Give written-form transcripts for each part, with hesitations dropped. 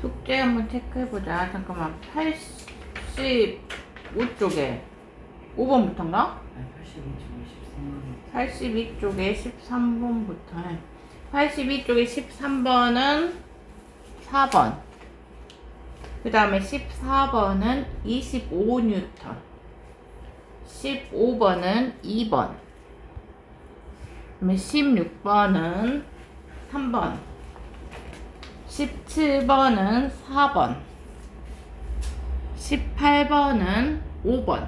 숙제 한번 체크해보자. 잠깐만. 85쪽에 5번부터인가? 82쪽에 13번부터. 82쪽에 13번은 4번. 그 다음에 14번은 25N. 15번은 2번. 그 다음에 16번은 3번. 17번은 4번. 18번은 5번.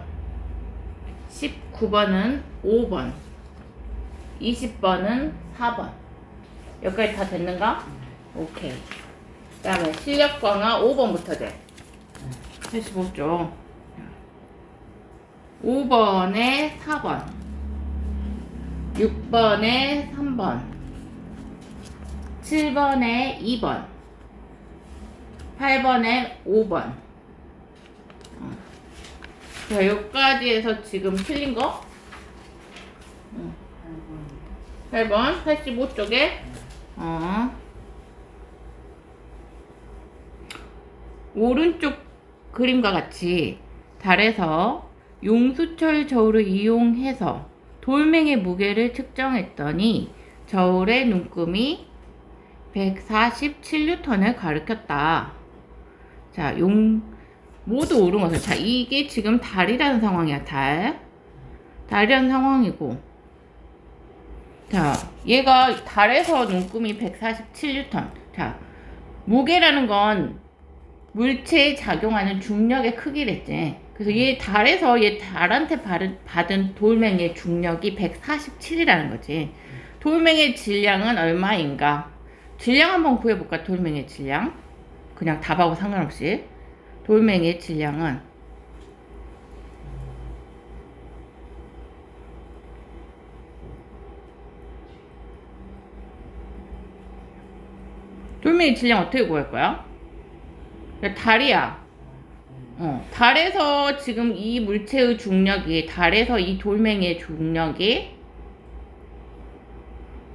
19번은 5번. 20번은 4번. 여기까지 다 됐는가? 오케이. 그 다음에 실력 강화 5번부터 돼. 85쪽. 5번에 4번. 6번에 3번. 7번에 2번. 8번에 5번. 자, 여기까지 해서 지금 틀린 거? 8번, 85쪽에, 오른쪽 그림과 같이 달에서 용수철 저울을 이용해서 돌멩이의 무게를 측정했더니 저울의 눈금이 147N을 가리켰다. 자, 모두 옳은 것을. 자, 이게 지금 달이라는 상황이야, 달이라는 상황이고. 자, 얘가 달에서 눈금이 147N. 자, 무게라는 건 물체에 작용하는 중력의 크기랬지. 그래서 얘 달한테 받은 돌멩이의 중력이 147이라는 거지. 돌멩이의 질량은 얼마인가? 질량 한번 구해볼까? 돌멩이의 질량. 그냥 답하고 상관없이. 돌멩이의 질량은 돌멩이 질량 어떻게 구할 거야? 달이야. 달에서 지금 이 물체의 중력이, 달에서 이 돌멩이의 중력이,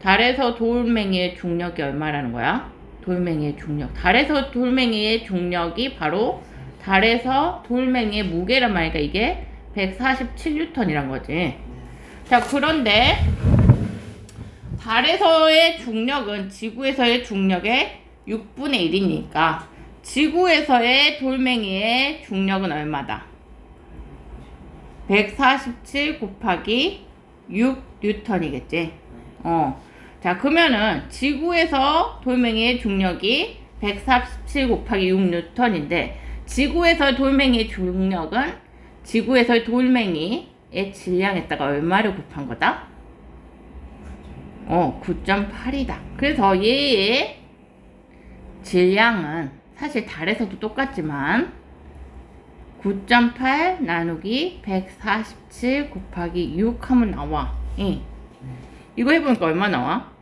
달에서 돌멩이의 중력이 얼마라는 거야? 돌멩이의 중력. 달에서 돌멩이의 중력이 바로 달에서 돌멩이의 무게란 말이니까 이게 147N이란 거지. 자, 그런데 달에서의 중력은 지구에서의 중력의 6분의 1이니까 지구에서의 돌멩이의 중력은 얼마다? 147 곱하기 6N이겠지. 자, 그러면은 지구에서 돌멩이의 중력이 147 곱하기 6N인데 지구에서 돌멩이의 중력은 지구에서의 돌멩이의 질량에다가 얼마를 곱한 거다? 9.8이다. 그래서 얘의 질량은 사실 달에서도 똑같지만 9.8 나누기 147 곱하기 6 하면 나와. 이거 해보니까 얼마 나와?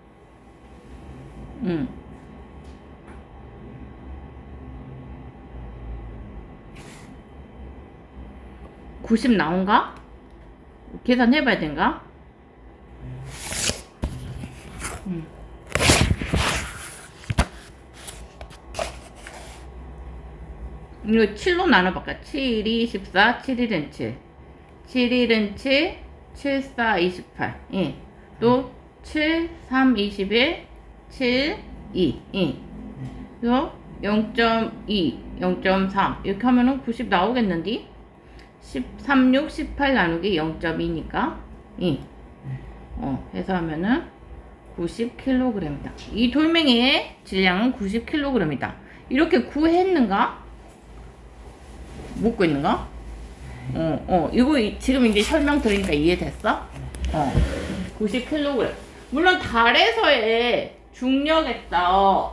90 나온가? 계산해봐야 된가? 이거 7로 나눠볼까? 7, 2, 14, 7, 1은 7. 7, 1은 7, 7, 4, 28. 또 7, 3, 21, 7, 2. 그래서 0.2, 0.3 이렇게 하면은 90 나오겠는데? 13, 6, 18 나누기 0.2니까 해서 하면은 90kg이다. 이 돌멩이의 질량은 90kg이다. 이렇게 구했는가? 못 구했는가? 이거 지금 이제 설명 들으니까 이해됐어? 90kg. 물론 달에서의 중력에다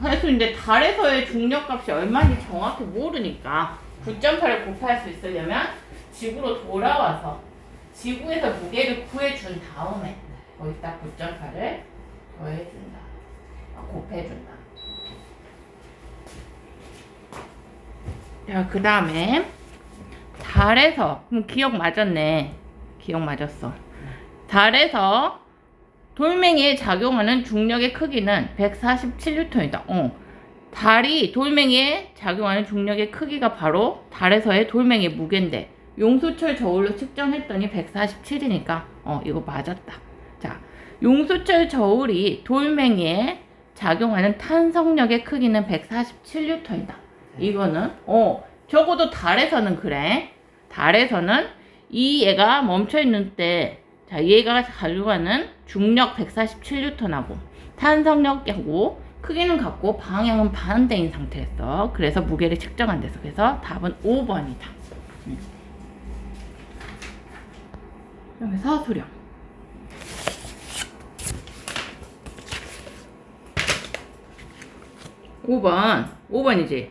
해서 이제 달에서의 중력값이 얼마인지 정확히 모르니까 9.8을 곱할 수 있으려면 지구로 돌아와서 지구에서 무게를 구해준 다음에 거기다 9.8을 더해준다. 곱해준다. 자, 그 다음에 달에서, 그럼 기억 맞았네. 기억 맞았어. 달에서 돌멩이에 작용하는 중력의 크기는 147N이다. 달이 돌멩이에 작용하는 중력의 크기가 바로 달에서의 돌멩이의 무게인데 용수철 저울로 측정했더니 147이니까 이거 맞았다. 자, 용수철 저울이 돌멩이에 작용하는 탄성력의 크기는 147N이다. 이거는 적어도 달에서는 그래. 달에서는 이 얘가 멈춰있는 때, 자, 얘가 가져가는 중력 147N하고 탄성력하고 크기는 같고 방향은 반대인 상태였어. 그래서 무게를 측정한 데서. 그래서 답은 5번이다. 그래서 수렴. 5번이지.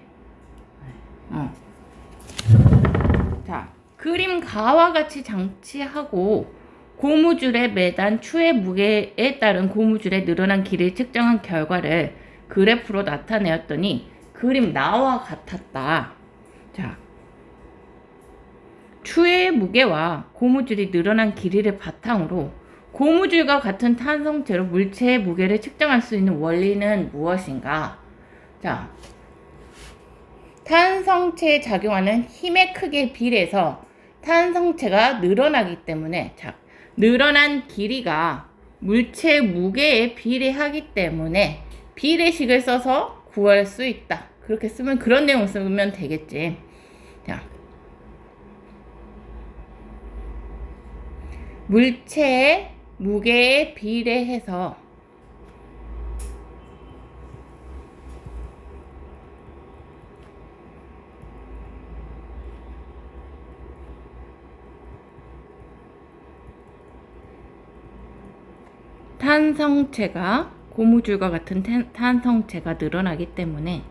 자, 그림 가와 같이 장치하고 고무줄에 매단 추의 무게에 따른 고무줄의 늘어난 길이를 측정한 결과를 그래프로 나타내었더니 그림 나와 같았다. 자, 추의 무게와 고무줄이 늘어난 길이를 바탕으로 고무줄과 같은 탄성체로 물체의 무게를 측정할 수 있는 원리는 무엇인가? 자, 탄성체에 작용하는 힘의 크기에 비례해서 탄성체가 늘어나기 때문에, 자, 늘어난 길이가 물체의 무게에 비례하기 때문에 비례식을 써서 구할 수 있다. 그렇게 쓰면, 그런 내용 쓰면 되겠지. 자, 물체의 무게에 비례해서 탄성체가 고무줄과 같은 탄성체가 늘어나기 때문에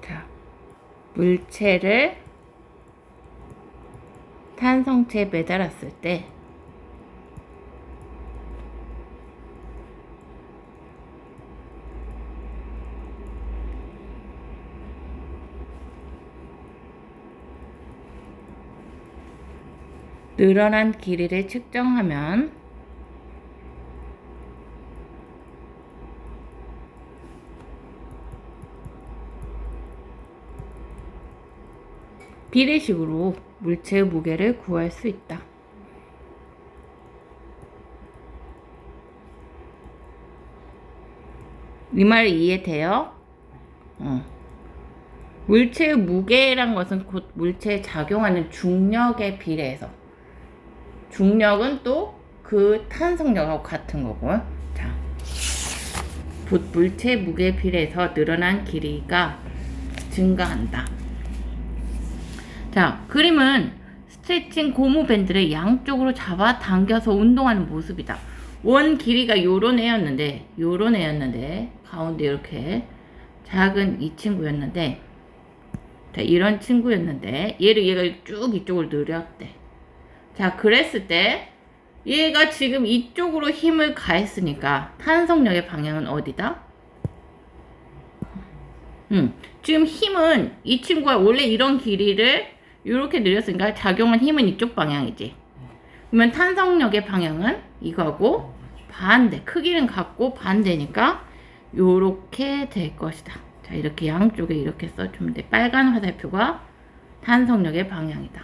자, 물체를 탄성체에 매달았을 때 늘어난 길이를 측정하면 비례식으로 물체의 무게를 구할 수 있다. 이 말 이해돼요? 물체의 무게란 것은 곧 물체에 작용하는 중력에 비례해서, 중력은 또 그 탄성력하고 같은 거고, 자, 물체의 무게에 비례해서 늘어난 길이가 증가한다. 자, 그림은 스트레칭 고무 밴드를 양쪽으로 잡아 당겨서 운동하는 모습이다. 원 길이가 요런 애였는데 가운데 이렇게 작은 이 친구였는데, 자, 이런 친구였는데 얘가 쭉 이쪽으로 늘렸대. 자, 그랬을 때 얘가 지금 이쪽으로 힘을 가했으니까 탄성력의 방향은 어디다? 지금 힘은 이 친구가 원래 이런 길이를 이렇게 늘렸으니까 작용한 힘은 이쪽 방향이지. 그러면 탄성력의 방향은 이거하고 반대, 크기는 같고 반대니까 요렇게 될 것이다. 자, 이렇게 양쪽에 이렇게 써주면 돼. 빨간 화살표가 탄성력의 방향이다.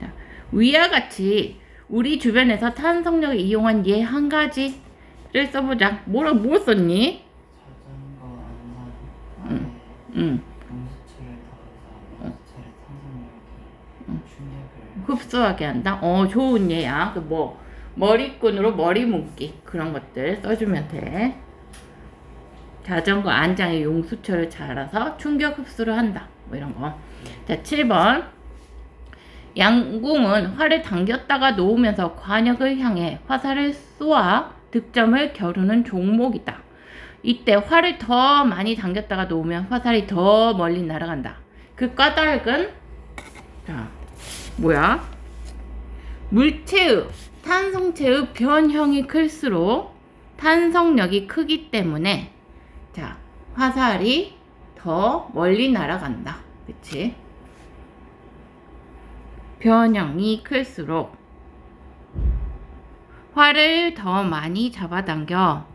자, 위와 같이 우리 주변에서 탄성력을 이용한 예 한 가지를 써보자. 뭘 썼니? 자전거 안산 안에 용수철을 타서 용수철의 탄성력이 충격을 흡수하게 한다. 좋은 예야. 머리끈으로 머리 묶기 그런 것들 써주면 돼. 자전거 안장에 용수철을 잘라서 충격 흡수를 한다. 뭐 이런 거. 자, 7번. 양공은 활을 당겼다가 놓으면서 관역을 향해 화살을 쏘아 득점을 겨루는 종목이다. 이때 활을 더 많이 당겼다가 놓으면 화살이 더 멀리 날아간다. 그 까닭은, 자, 뭐야? 물체의, 탄성체의 변형이 클수록 탄성력이 크기 때문에, 자, 화살이 더 더 멀리 날아간다. 그치? 변형이 클수록 활을 더 많이 잡아당겨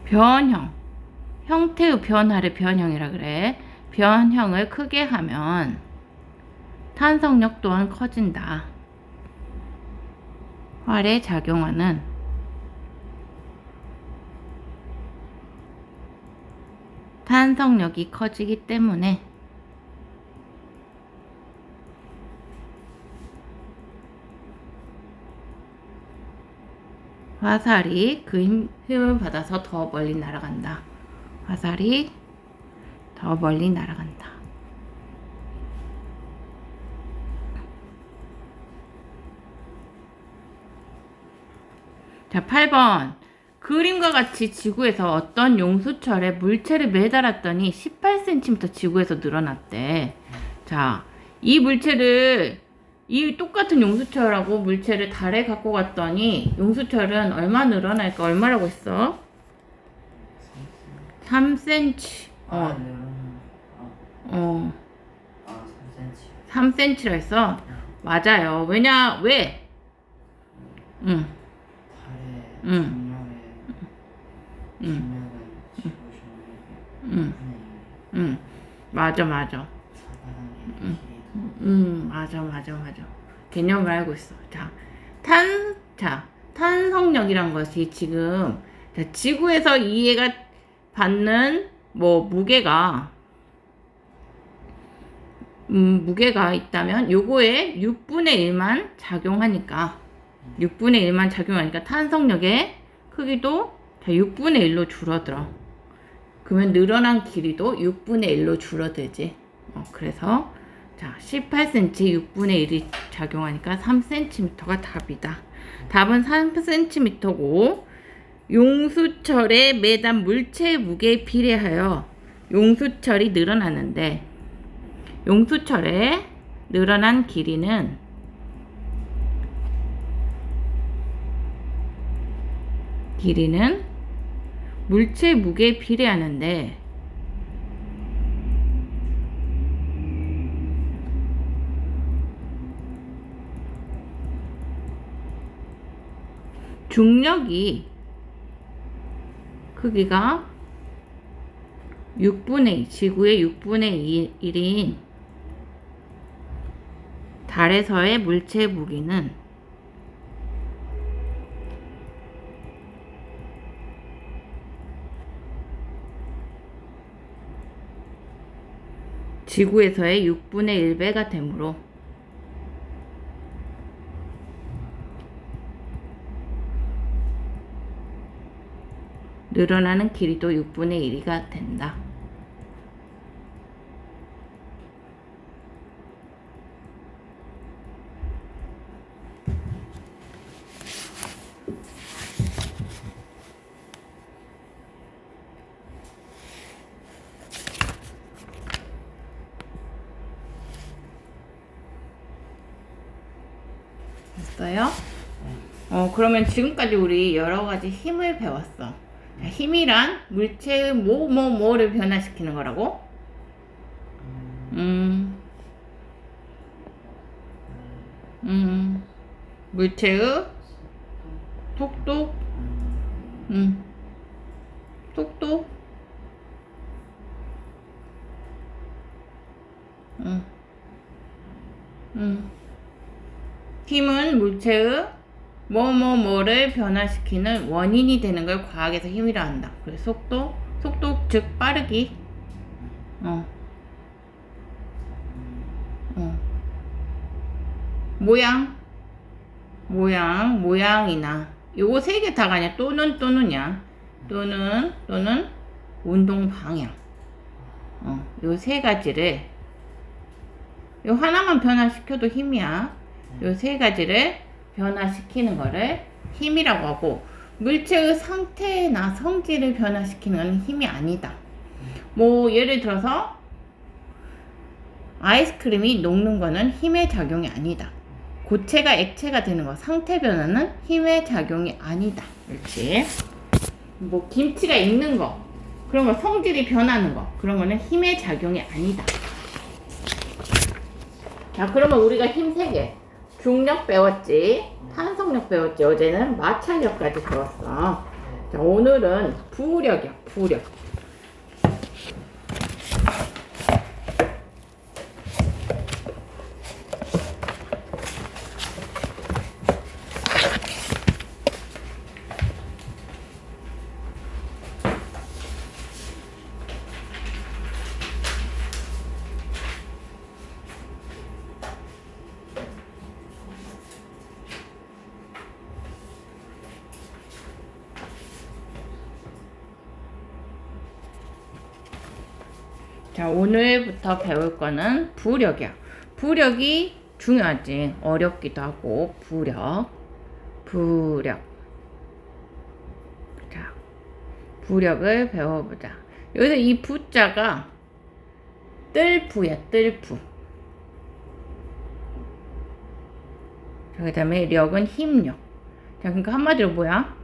변형, 형태의 변화를 변형이라 그래. 변형을 크게 하면 탄성력 또한 커진다. 활에 작용하는 탄성력이 커지기 때문에 화살이 그 힘을 받아서 더 멀리 날아간다. 화살이 더 멀리 날아간다. 자, 8번. 그림과 같이 지구에서 어떤 용수철에 물체를 매달았더니 18cm 지구에서 늘어났대. 자, 이 물체를 이 똑같은 용수철하고 물체를 달에 갖고 갔더니 용수철은 얼마 늘어날까? 얼마라고 했어? 3cm. 아, 3cm. 3cm라 했어? 맞아요. 왜? 달의 응. 중력은 지구 중력의 1분의 1. 맞아. 사과당의 길이도 맞아. 개념을 알고 있어. 탄성력이란 것이 지금, 지구에서 이해가 받는, 무게가 있다면, 요거에 6분의 1만 작용하니까, 탄성력의 크기도 6분의 1로 줄어들어. 그러면 늘어난 길이도 6분의 1로 줄어들지. 그래서 18cm 6분의 1이 작용하니까 3cm가 답이다. 답은 3cm고 용수철에 매단 물체의 무게에 비례하여 용수철이 늘어나는데 용수철에 늘어난 길이는 물체의 무게에 비례하는데 중력이 크기가 지구의 6분의 1인 달에서의 물체의 무게는 지구에서의 6분의 1배가 되므로 늘어나는 길이도 6분의 1이 된다. 됐어요? 그러면 지금까지 우리 여러 가지 힘을 배웠어. 힘이란 물체의 뭐를 변화시키는 거라고? 물체의 속도, 속도, 힘은 물체의 뭐를 변화시키는 원인이 되는 걸 과학에서 힘이라 한다. 그래서 속도 즉 빠르기. 모양이나 요거 세 개 다가 아니야. 또는야. 또는 운동 방향. 요 세 가지를 요 하나만 변화시켜도 힘이야. 요 세 가지를 변화시키는 거를 힘이라고 하고 물체의 상태나 성질을 변화시키는 건 힘이 아니다. 예를 들어서 아이스크림이 녹는 거는 힘의 작용이 아니다. 고체가 액체가 되는 거. 상태 변화는 힘의 작용이 아니다. 그렇지. 뭐 김치가 익는 거. 그런 거 성질이 변하는 거. 그런 거는 힘의 작용이 아니다. 자, 그러면 우리가 힘 3개. 중력 배웠지. 탄성력 배웠지. 어제는 마찰력까지 배웠어. 자, 오늘은 부력이야. 부력. 자, 오늘부터 배울 거는 부력이야. 부력이 중요하지. 어렵기도 하고, 부력. 자, 부력을 배워보자. 여기서 이 부자가 뜰부야, 뜰부. 자, 그 다음에 력은 힘력. 자, 그러니까 한마디로 뭐야?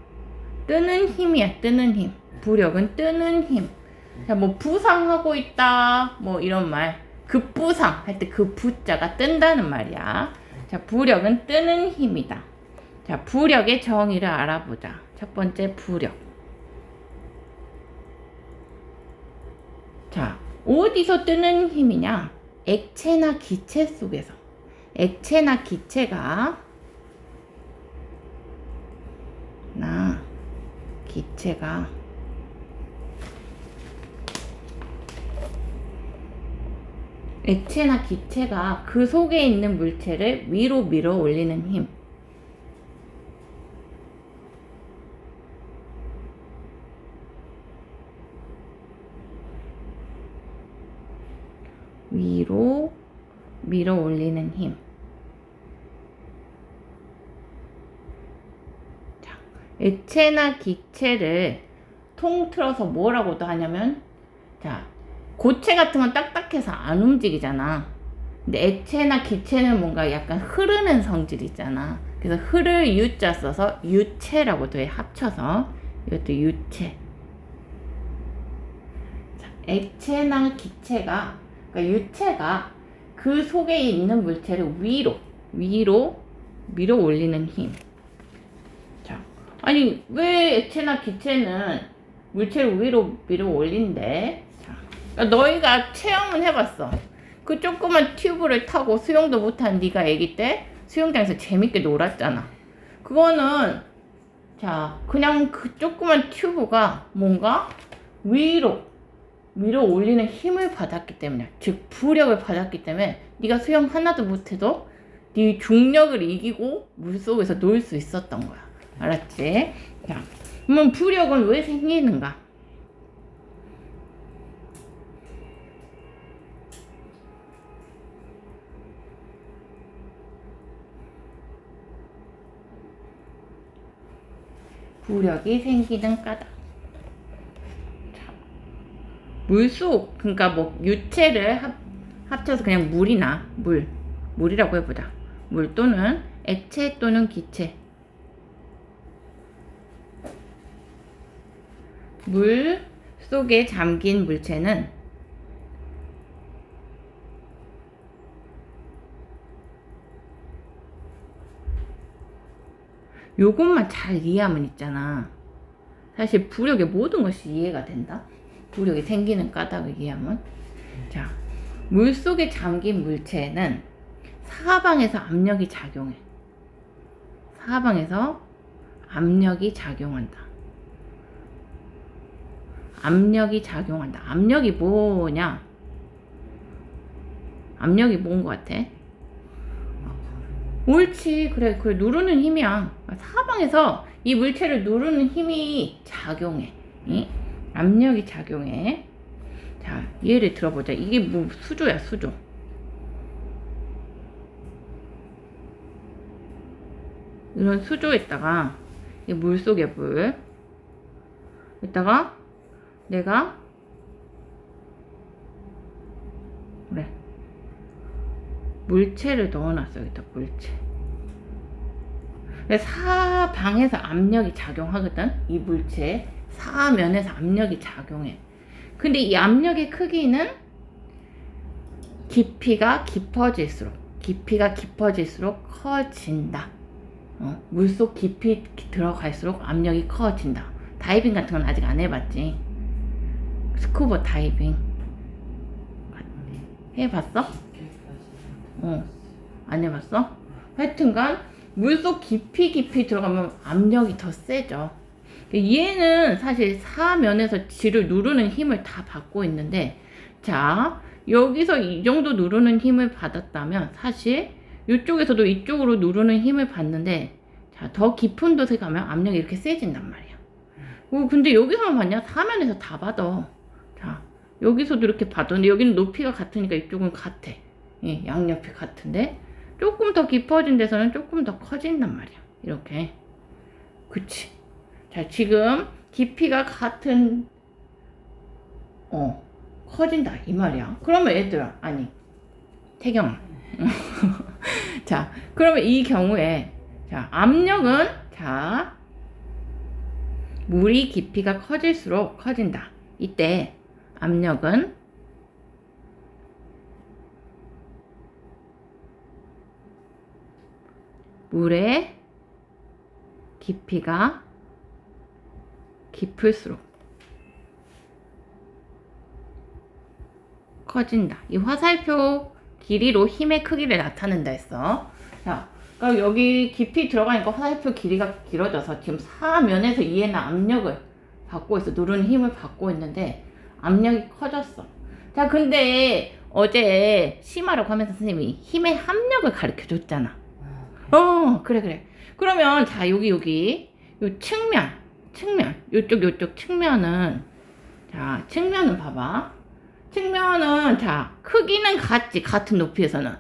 뜨는 힘이야, 뜨는 힘. 부력은 뜨는 힘. 자, 뭐 부상하고 있다 뭐 이런 말, 급부상 할 때 그 부자가 뜬다는 말이야. 자, 부력은 뜨는 힘이다. 자, 부력의 정의를 알아보자. 첫 번째, 부력. 자, 어디서 뜨는 힘이냐? 액체나 기체 속에서. 액체나 기체가 액체나 기체가 그 속에 있는 물체를 위로 밀어 올리는 힘. 위로 밀어 올리는 힘. 자, 액체나 기체를 통틀어서 뭐라고도 하냐면, 자, 고체 같은 건 딱딱해서 안 움직이잖아. 근데 액체나 기체는 뭔가 약간 흐르는 성질이 있잖아. 그래서 흐를 유자 써서 유체라고도 해. 합쳐서 이것도 유체. 자, 액체나 기체가, 그러니까 유체가 그 속에 있는 물체를 위로 밀어 올리는 힘. 자, 아니 왜 액체나 기체는 물체를 위로 밀어 올린대? 그러니까 너희가 체험은 해봤어. 그 조그만 튜브를 타고 수영도 못한 네가 아기 때 수영장에서 재밌게 놀았잖아. 그거는 자, 그냥 그 조그만 튜브가 뭔가 위로 밀어 올리는 힘을 받았기 때문에, 즉 부력을 받았기 때문에 네가 수영 하나도 못해도 네 중력을 이기고 물속에서 놀 수 있었던 거야. 알았지? 자, 그러면 부력은 왜 생기는가? 부력이 생기는 까닭. 자, 물속, 그러니까 뭐 유체를 합쳐서 그냥 물이라고 해보자. 물 또는 액체 또는 기체. 물 속에 잠긴 물체는 요것만 잘 이해하면 있잖아. 사실 부력의 모든 것이 이해가 된다. 부력이 생기는 까닭을 이해하면. 자, 물 속에 잠긴 물체는 사방에서 압력이 작용해. 사방에서 압력이 작용한다. 압력이 작용한다. 압력이 뭐냐? 압력이 뭔 것 같아? 옳지. 그래. 누르는 힘이야. 사방에서 이 물체를 누르는 힘이 작용해. 이? 압력이 작용해. 자, 예를 들어보자. 이게 뭐 수조야, 수조. 이런 수조에다가 이 물속에 물 에다가 내가 그래 물체를 넣어놨어. 여기다 물체. 사방에서 압력이 작용하거든. 이 물체 사면에서 압력이 작용해. 근데 이 압력의 크기는 깊이가 깊어질수록 커진다. 물속 깊이 들어갈수록 압력이 커진다. 다이빙 같은 건 아직 안 해봤지. 스쿠버 다이빙 해봤어? 안 해봤어? 하여튼간 물속 깊이 들어가면 압력이 더 세죠. 얘는 사실 사면에서 질을 누르는 힘을 다 받고 있는데, 자 여기서 이 정도 누르는 힘을 받았다면 사실 이쪽에서도 이쪽으로 누르는 힘을 받는데, 자 더 깊은 곳에 가면 압력이 이렇게 세진단 말이야. 근데 여기서만 받냐? 사면에서 다 받아. 자 여기서도 이렇게 받았는데 여기는 높이가 같으니까 이쪽은 같아. 예, 양옆이 같은데 조금 더 깊어진 데서는 조금 더 커진단 말이야. 이렇게. 그치? 자 지금 깊이가 같은 커진다 이 말이야. 그러면 얘들아, 아니 태경아 자 그러면 이 경우에 자 압력은 자 물이 깊이가 커질수록 커진다. 이때 압력은 물의 깊이가 깊을수록 커진다. 이 화살표 길이로 힘의 크기를 나타낸다 했어. 자, 그러니까 여기 깊이 들어가니까 화살표 길이가 길어져서 지금 사면에서 얘는 압력을 받고 있어. 누르는 힘을 받고 있는데 압력이 커졌어. 자, 근데 어제 심하라고 하면서 선생님이 힘의 합력을 가르쳐 줬잖아. 그래. 그러면 자 여기 요 측면 요쪽 측면은 자 측면은 봐봐. 측면은 자 크기는 같지. 같은 높이에서는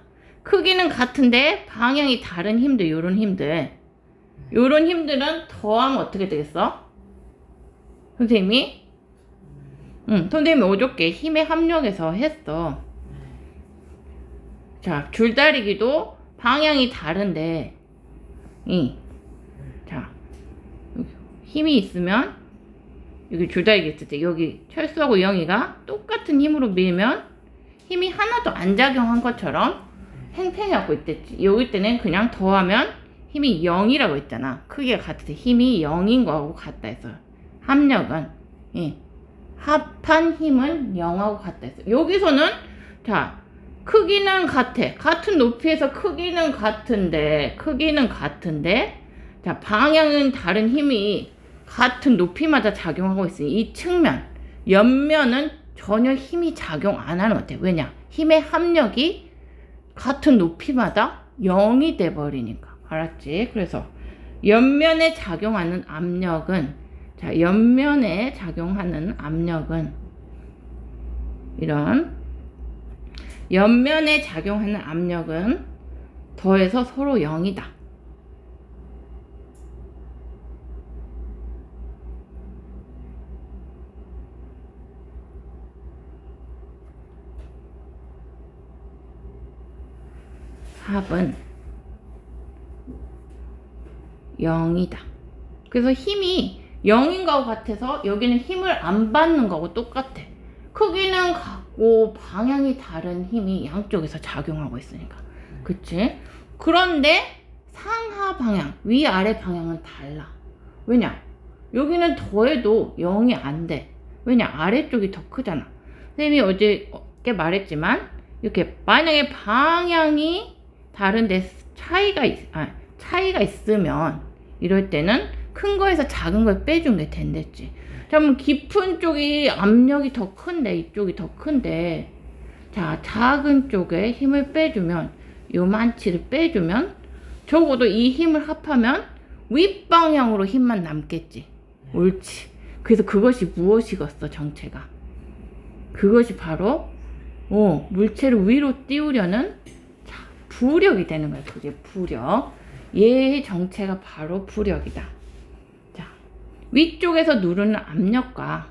크기는 같은데 방향이 다른 힘들, 요런 힘들은 더하면 어떻게 되겠어? 선생님이 어저께 힘의 합력에서 했어. 자 줄다리기도 방향이 다른데 자 힘이 있으면 여기 줄다리기 있을 때 여기 철수하고 영희가 똑같은 힘으로 밀면 힘이 하나도 안 작용한 것처럼 팽팽하고 있댔지. 여기 때는 그냥 더하면 힘이 0이라고 했잖아. 크기가 같을 때 힘이 0인 거하고 같다 해서 합력은 합한 힘은 0하고 같다 했어. 여기서는 자 크기는 같아. 같은 높이에서 크기는 같은데 자 방향은 다른 힘이 같은 높이마다 작용하고 있으니 이 측면 옆면은 전혀 힘이 작용 안 하는 것 같아. 왜냐? 힘의 합력이 같은 높이마다 0이 돼 버리니까. 알았지? 그래서 옆면에 작용하는 압력은 이런 옆면에 작용하는 압력은 더해서 서로 0이다. 합은 0이다. 그래서 힘이 0인 거하고 같아서 여기는 힘을 안 받는 거하고 똑같아. 크기는 같고 방향이 다른 힘이 양쪽에서 작용하고 있으니까. 그치? 그런데 상하 방향, 위아래 방향은 달라. 왜냐? 여기는 더해도 0이 안 돼. 왜냐? 아래쪽이 더 크잖아. 선생님이 어저께 말했지만 이렇게 만약에 방향이 다른데 차이가 있으면 이럴 때는 큰 거에서 작은 걸 빼준 게 된댔지. 자, 그럼 깊은 쪽이 압력이 더 큰데 이쪽이 더 큰데 자 작은 쪽에 힘을 빼주면 요만치를 빼주면 적어도 이 힘을 합하면 윗방향으로 힘만 남겠지. 옳지. 그래서 그것이 무엇이겠어 정체가. 그것이 바로 물체를 위로 띄우려는 부력이 되는 거야. 그게 부력. 얘의 정체가 바로 부력이다. 자, 위쪽에서 누르는 압력과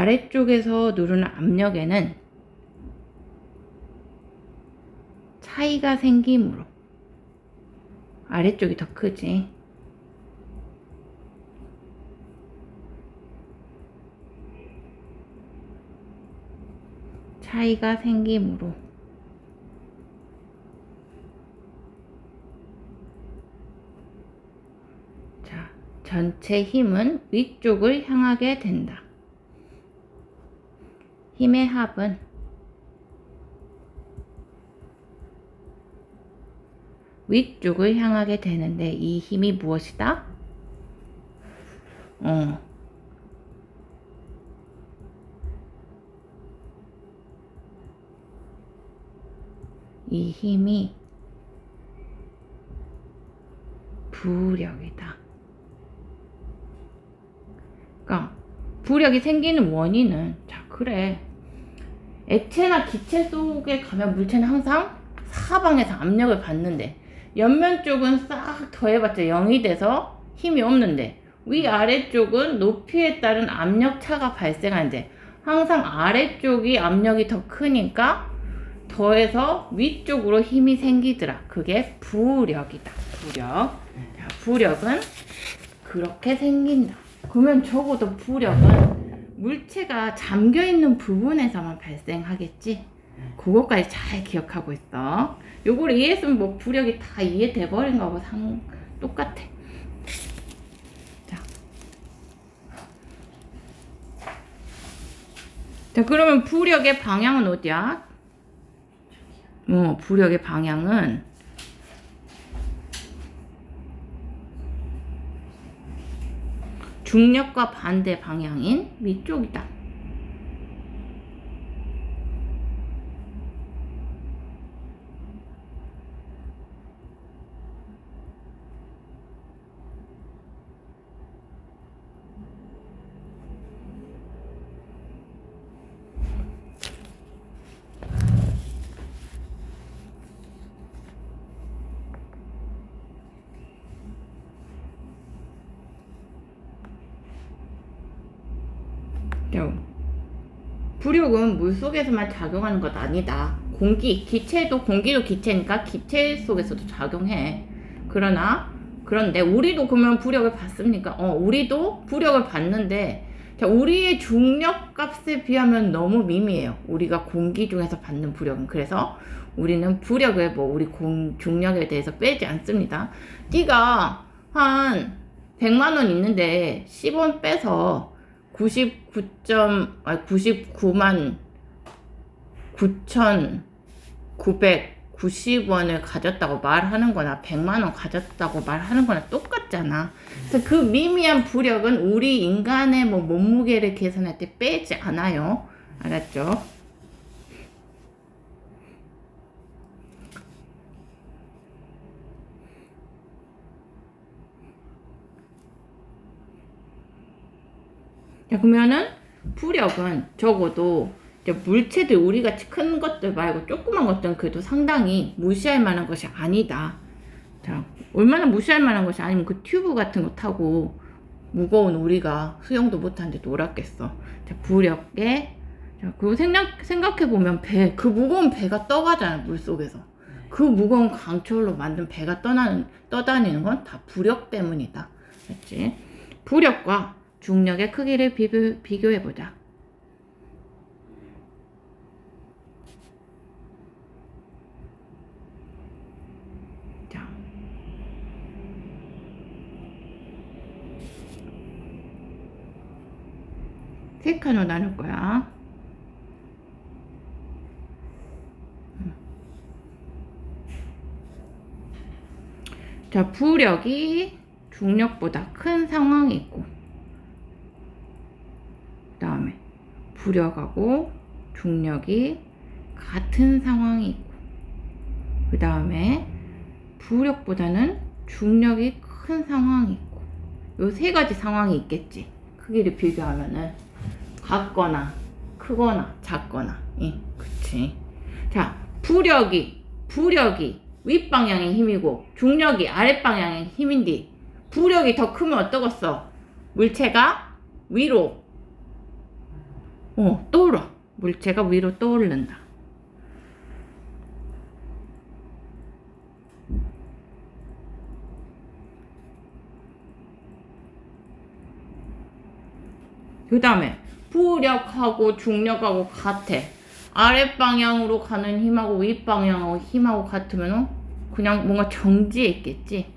아래쪽에서 누르는 압력에는 차이가 생기므로 아래쪽이 더 크지. 차이가 생기므로 자, 전체 힘은 위쪽을 향하게 된다. 힘의 합은 위쪽을 향하게 되는데 이 힘이 무엇이다? 이 힘이 부력이다. 그러니까 부력이 생기는 원인은 자 그래 액체나 기체 속에 가면 물체는 항상 사방에서 압력을 받는데 옆면 쪽은 싹 더해봤자 0이 돼서 힘이 없는데 위아래쪽은 높이에 따른 압력차가 발생하는데 항상 아래쪽이 압력이 더 크니까 더해서 위쪽으로 힘이 생기더라. 그게 부력이다. 부력. 자, 부력은 그렇게 생긴다. 그러면 적어도 부력은 물체가 잠겨있는 부분에서만 발생하겠지. 그것까지 잘 기억하고 있어. 요거를 이해했으면 뭐 부력이 다 이해돼 버린 거하고 똑같아. 자, 그러면 부력의 방향은 어디야? 부력의 방향은 중력과 반대 방향인 위쪽이다. 부력은 물속에서만 작용하는 것 아니다. 기체도 공기도 기체니까 기체 속에서도 작용해. 그런데 우리도 그러면 부력을 받습니까? 우리도 부력을 받는데 자, 우리의 중력 값에 비하면 너무 미미해요. 우리가 공기 중에서 받는 부력은. 그래서 우리는 부력을 우리 중력에 대해서 빼지 않습니다. 띠가 한 100만 원 있는데 10원 빼서 99만 9,990원을 가졌다고 말하는 거나 100만 원 가졌다고 말하는 거나 똑같잖아. 그래서 그 미미한 부력은 우리 인간의 몸무게를 계산할 때 빼지 않아요. 알았죠? 자, 그러면은 부력은 적어도 물체들 우리같이 큰 것들 말고 조그만 것들은 그래도 상당히 무시할 만한 것이 아니다. 자, 얼마나 무시할 만한 것이 아니면 그 튜브 같은 거 타고 무거운 우리가 수영도 못하는데 놀았겠어. 자, 부력에 자, 그리고 생각해보면 그 무거운 배가 떠가잖아, 물속에서. 그 무거운 강철로 만든 배가 떠다니는 건 다 부력 때문이다. 그렇지? 부력과 중력의 크기를 비교해보자. 자, 세 칸으로 나눌 거야. 자, 부력이 중력보다 큰 상황이 있고 그 다음에 부력하고 중력이 같은 상황이 있고 그 다음에 부력보다는 중력이 큰 상황이 있고 요 세 가지 상황이 있겠지. 크기를 비교하면은 같거나 크거나 작거나. 그치. 자, 부력이 윗방향의 힘이고 중력이 아랫방향의 힘인데 부력이 더 크면 어떠겠어? 물체가 위로 떠올라. 물체가 위로 떠오른다. 그 다음에 부력하고 중력하고 같아. 아랫방향으로 가는 힘하고 윗방향하고 힘하고 같으면 그냥 뭔가 정지해 있겠지.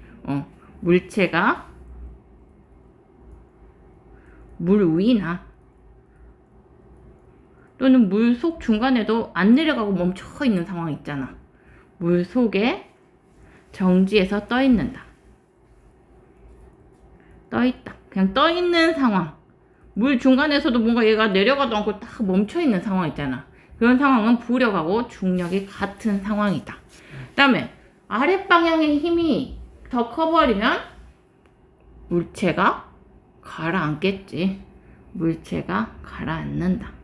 물체가 물 위나 또는 물 속 중간에도 안 내려가고 멈춰 있는 상황 있잖아. 물 속에 정지해서 떠 있는다. 떠 있다. 그냥 떠 있는 상황. 물 중간에서도 뭔가 얘가 내려가도 않고 딱 멈춰 있는 상황 있잖아. 그런 상황은 부력하고 중력이 같은 상황이다. 그 다음에 아랫방향의 힘이 더 커버리면 물체가 가라앉겠지. 물체가 가라앉는다.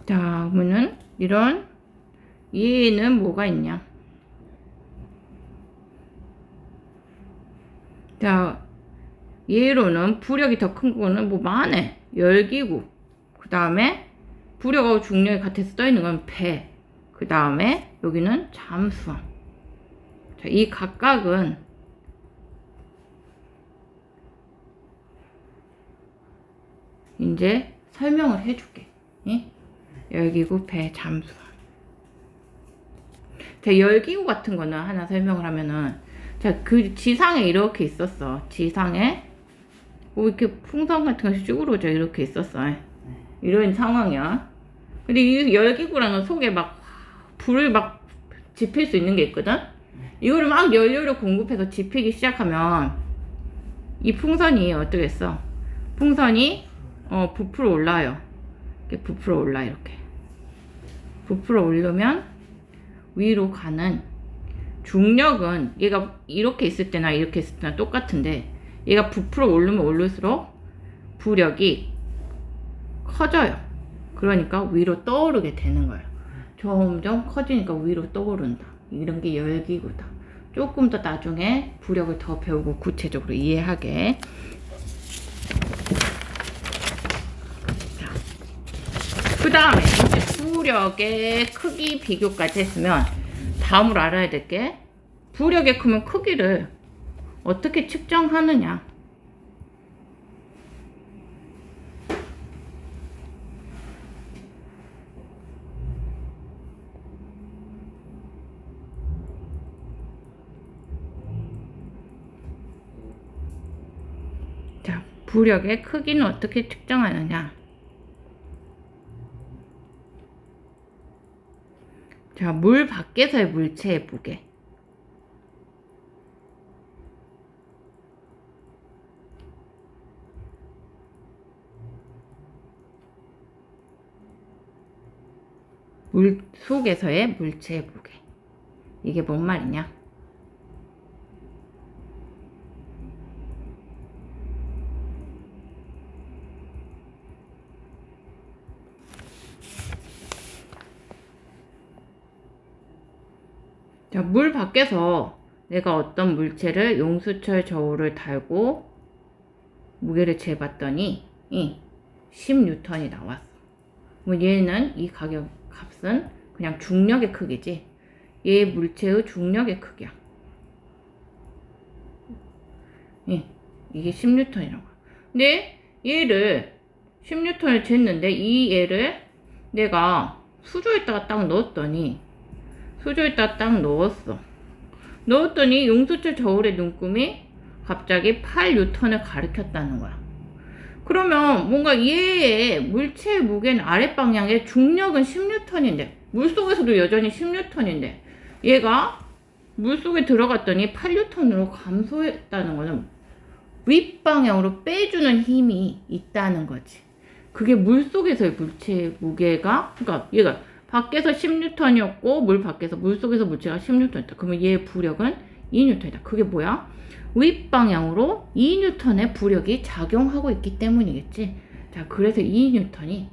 자, 그러면은 이런 얘는 뭐가 있냐? 자, 얘로는 부력이 더 큰 거는 뭐 많네. 열기구. 그 다음에 부력하고 중력이 같아서 떠 있는 건 배. 그 다음에 여기는 잠수함. 자, 이 각각은 이제 설명을 해줄게. 예? 열기구, 배, 잠수함. 자, 열기구 같은 거는 하나 설명을 하면은, 자, 그 지상에 이렇게 있었어. 지상에 뭐 이렇게 풍선 같은 것이 쭈그러져 이렇게 있었어. 이런 상황이야. 근데 이 열기구라는 속에 막 불을 막 지필 수 있는 게 있거든. 이거를 막 연료를 공급해서 지피기 시작하면 이 풍선이 어떻게 했어? 풍선이 부풀어 올라요. 이렇게 부풀어 올라. 이렇게 부풀어 오르면 위로 가는 중력은 얘가 이렇게 있을 때나 이렇게 있을 때나 똑같은데, 얘가 부풀어 오르면 오를수록 부력이 커져요. 그러니까 위로 떠오르게 되는 거예요. 점점 커지니까 위로 떠오른다. 이런 게 열기구다. 조금 더 나중에 부력을 더 배우고 구체적으로 이해하게. 그 다음에 이제 부력의 크기 비교까지 했으면 다음으로 알아야 될 게, 부력이 크면 크기를 어떻게 측정하느냐. 자, 부력의 크기는 어떻게 측정하느냐. 자, 물 밖에서의 물체의 무게. 물 속에서의 물체의 무게. 이게 뭔 말이냐? 자, 물 밖에서 내가 어떤 물체를 용수철 저울을 달고 무게를 재봤더니 10N이 나왔어. 뭐 얘는 이 값은 그냥 중력의 크기지. 얘 물체의 중력의 크기야. 이게 10N이라고. 근데 얘를 10N을 쟀는데 이 얘를 내가 수조에다가 딱 넣었더니, 수조에다가 딱 넣었더니 용수철 저울의 눈금이 갑자기 8N을 가리켰다는 거야. 그러면 뭔가 얘의 물체의 무게는 아랫방향에 중력은 10N인데, 물속에서도 여전히 10N인데 얘가 물속에 들어갔더니 8N으로 감소했다는 거는 윗방향으로 빼주는 힘이 있다는 거지. 그게 물속에서의 물체의 무게가, 그러니까 얘가 밖에서 10N이었고 물속에서 물체가 10N이다. 그러면 얘의 부력은 2N이다. 그게 뭐야? 윗방향으로 2N의 부력이 작용하고 있기 때문이겠지. 자, 그래서 2N이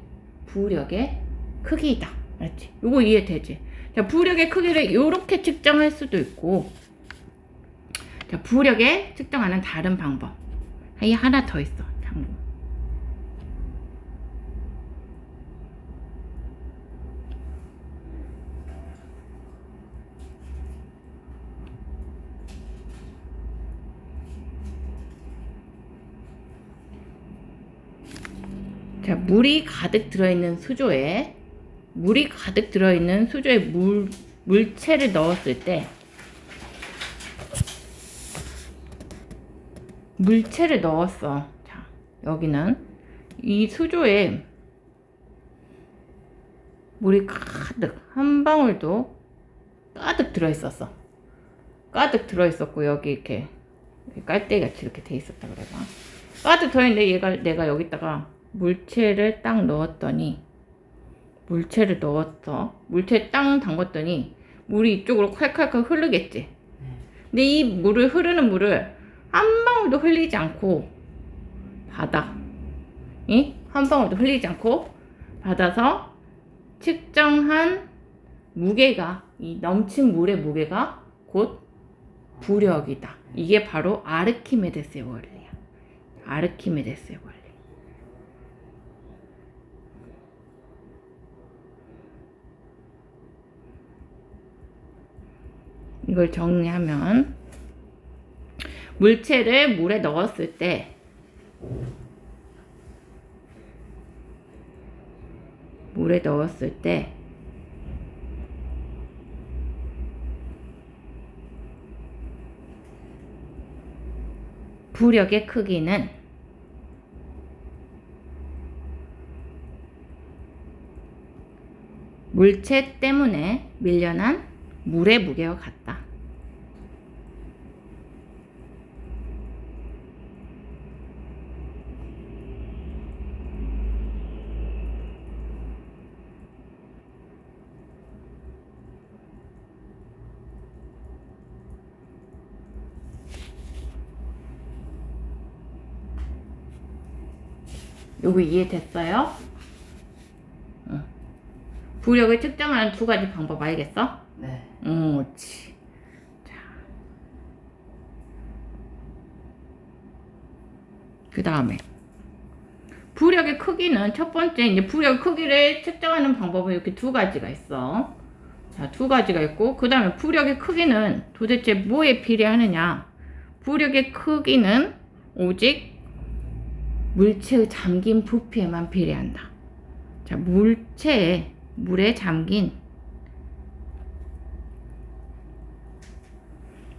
부력의 크기이다. 알았지? 요거 이해되지? 자, 부력의 크기를 이렇게 측정할 수도 있고, 자, 부력에 측정하는 다른 방법. 이 하나 더 있어. 참고. 자, 물이 가득 들어있는 수조에 물체를 넣었을 때, 물체를 넣었어. 자, 여기는 이 수조에 물이 가득, 한 방울도 가득 들어있었어. 가득 들어있었고, 여기 이렇게 깔때기 같이 이렇게 돼 있었다 그래봐. 가득 들어있는데 내가 여기다가 물체를 딱 넣었더니, 물체에 딱 담궜더니 물이 이쪽으로 콸콸콸 흐르겠지. 근데 이 흐르는 물을 한 방울도 흘리지 않고 받아. 한 방울도 흘리지 않고 받아서 측정한 무게가, 이 넘친 물의 무게가 곧 부력이다. 이게 바로 아르키메데스의 원리야. 아르키메데스의 원리. 이걸 정리하면, 물체를 물에 넣었을 때 부력의 크기는 물체 때문에 밀려난 물의 무게와 같다. 요거 이해됐어요? 응. 부력을 측정하는 두 가지 방법 알겠어? 네. 옳지. 자, 그 다음에 부력의 크기는, 첫 번째 이제 부력 크기를 측정하는 방법은 이렇게 두 가지가 있어. 자, 두 가지가 있고, 그 다음에 부력의 크기는 도대체 뭐에 비례하느냐? 부력의 크기는 오직 물체의 잠긴 부피에만 비례한다. 자, 물에 잠긴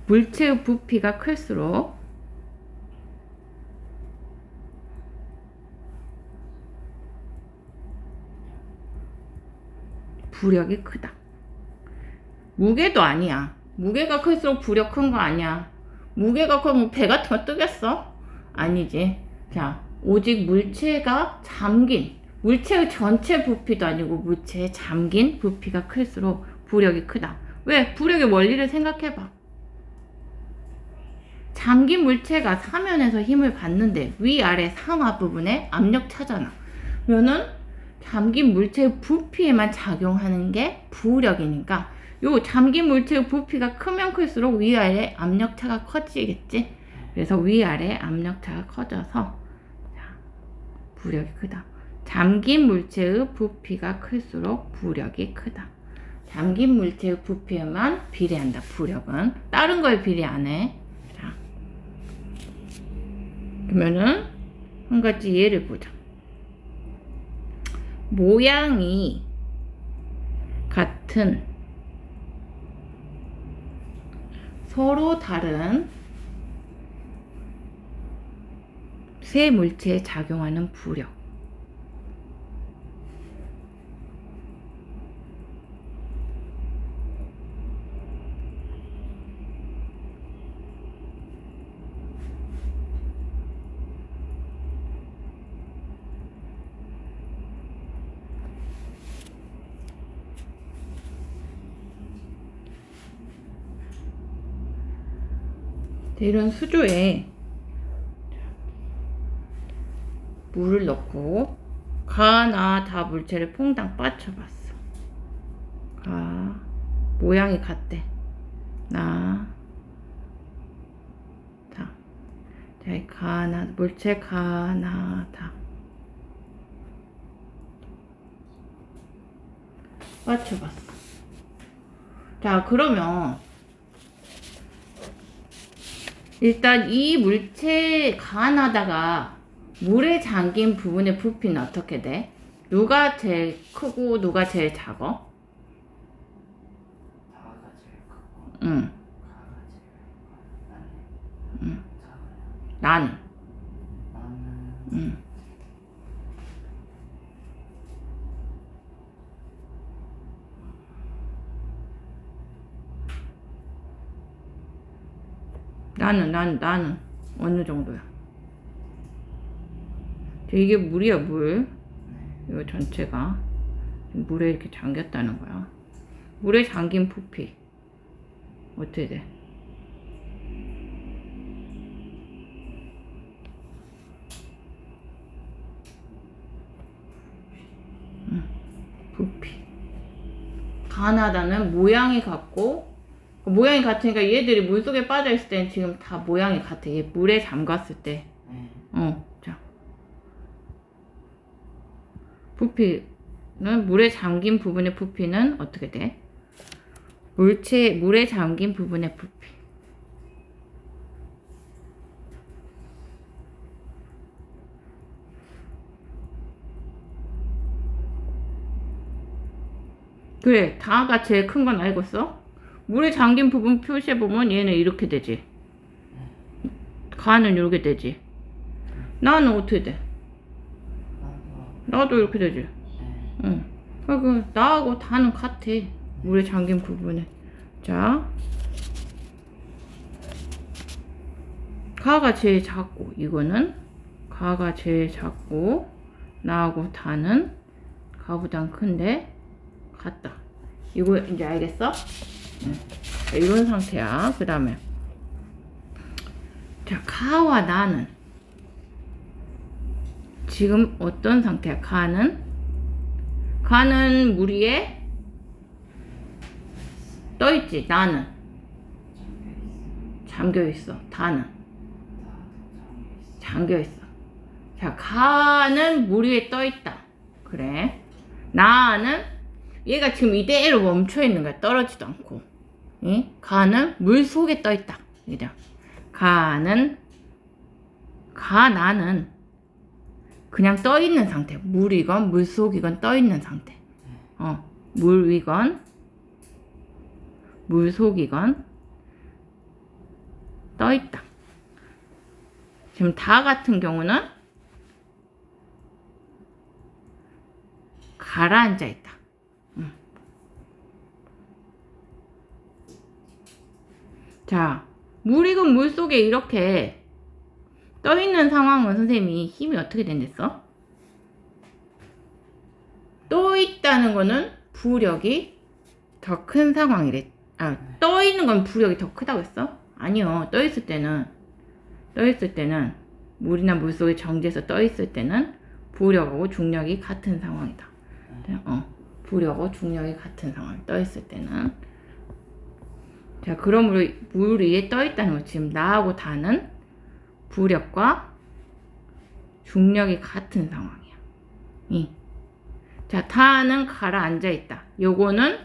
물체의 부피가 클수록 부력이 크다. 무게도 아니야. 무게가 클수록 부력 큰 거 아니야. 무게가 크면 배 같은 거 뜨겠어? 아니지. 자, 오직 물체의 전체 부피도 아니고 물체에 잠긴 부피가 클수록 부력이 크다. 왜? 부력의 원리를 생각해봐. 잠긴 물체가 사면에서 힘을 받는데 위아래 상하 부분에 압력 차잖아. 그러면은 잠긴 물체의 부피에만 작용하는 게 부력이니까, 요 잠긴 물체의 부피가 크면 클수록 위아래 압력차가 커지겠지. 그래서 위아래 압력차가 커져서 부력이 크다. 잠긴 물체의 부피가 클수록 부력이 크다. 잠긴 물체의 부피에만 비례한다. 부력은 다른 거에 비례 안 해. 자, 그러면은 한 가지 예를 보자. 모양이 같은 서로 다른 세 물체에 작용하는 부력. 이런 수조에 물을 넣고 가나 다 물체를 퐁당 빠쳐봤어. 가, 모양이 같대. 나, 다. 자, 이 물체 가나다. 맞춰봤어. 자, 그러면 일단 이 물체 가나다가 물에 잠긴 부분의 부피는 어떻게 돼? 누가 제일 크고 누가 제일 작어? 다가 제일 크고 응, 가가 제일 작아요. 응. 작아요. 나는. 나는 응. 나는 어느 정도야? 이게 물이야, 물. 이거 전체가 물에 이렇게 잠겼다는 거야. 물에 잠긴 부피 어떻게 돼? 부피. 가나다는 모양이 같고, 모양이 같으니까 얘들이 물속에 빠져 있을 때는 지금 다 모양이 같아. 얘 물에 잠갔을 때. 네. 자. 부피는 물에 잠긴 부분의 부피는 어떻게 돼? 물에 잠긴 부분의 부피. 그래, 다가 제일 큰 건 알고 있어? 물에 잠긴 부분 표시해보면 얘는 이렇게 되지. 가는 이렇게 되지. 나는 어떻게 돼? 나도 이렇게 되지. 네. 응. 그러니까 나하고 다는 같아. 물에 잠긴 부분에. 자. 가가 제일 작고, 이거는 가가 제일 작고, 나하고 다는 가보단 큰데, 같다. 이거 이제 알겠어? 응. 자, 이런 상태야. 그 다음에. 자, 가와 나는 지금 어떤 상태야? 가는 물 위에 떠있지. 나는 잠겨있어. 다는 잠겨있어. 자, 가는 물 위에 떠있다. 그래. 나는 얘가 지금 이대로 멈춰있는 거야. 떨어지도 않고. 응? 가는 물 속에 떠있다. 이래. 나는 그냥 떠있는 상태. 물이건 물속이건 떠있는 상태. 물 위건 물속이건 떠있다. 지금 다 같은 경우는 가라앉아 있다. 자, 물이건 물속에 이렇게 떠있는 상황은 선생님이 힘이 어떻게 된댔어? 떠있다는 거는 부력이 더 큰 상황이래. 떠있는 건 부력이 더 크다고 했어? 아니요. 떠있을 때는 물이나 물속에 정지해서 떠있을 때는 부력하고 중력이 같은 상황이다. 부력하고 중력이 같은 상황. 떠있을 때는. 자, 그러므로 물 위에 떠있다는 거. 지금 나하고 다는 부력과 중력이 같은 상황이야. 자, 다는 가라앉아 있다. 요거는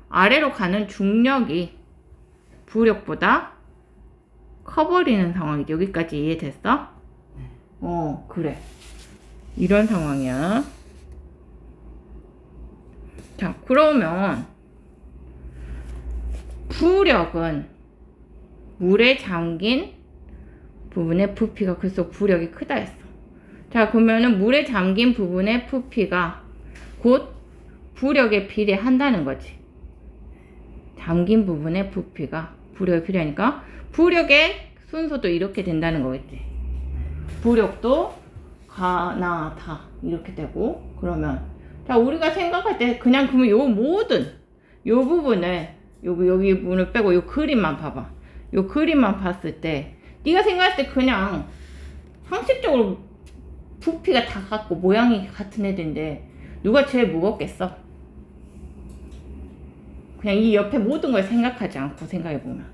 아래로 가는 중력이 부력보다 커버리는 상황이지. 여기까지 이해됐어? 그래. 이런 상황이야. 자, 그러면 부력은 물에 잠긴 부분의 부피가 글쎄 부력이 크다 했어. 자, 그러면은 물에 잠긴 부분의 부피가 곧 부력에 비례한다는 거지. 잠긴 부분의 부피가 부력에 비례하니까 부력의 순서도 이렇게 된다는 거겠지. 부력도 가나 다 이렇게 되고. 그러면 자, 우리가 생각할 때 그냥 그러면 요 부분을 여기 부분을 빼고 요 그림만 봐봐. 요 그림만 봤을 때 네가 생각할 때 그냥 상식적으로 부피가 다 같고 모양이 같은 애들인데 누가 제일 무겁겠어? 그냥 이 옆에 모든 걸 생각하지 않고 생각해보면.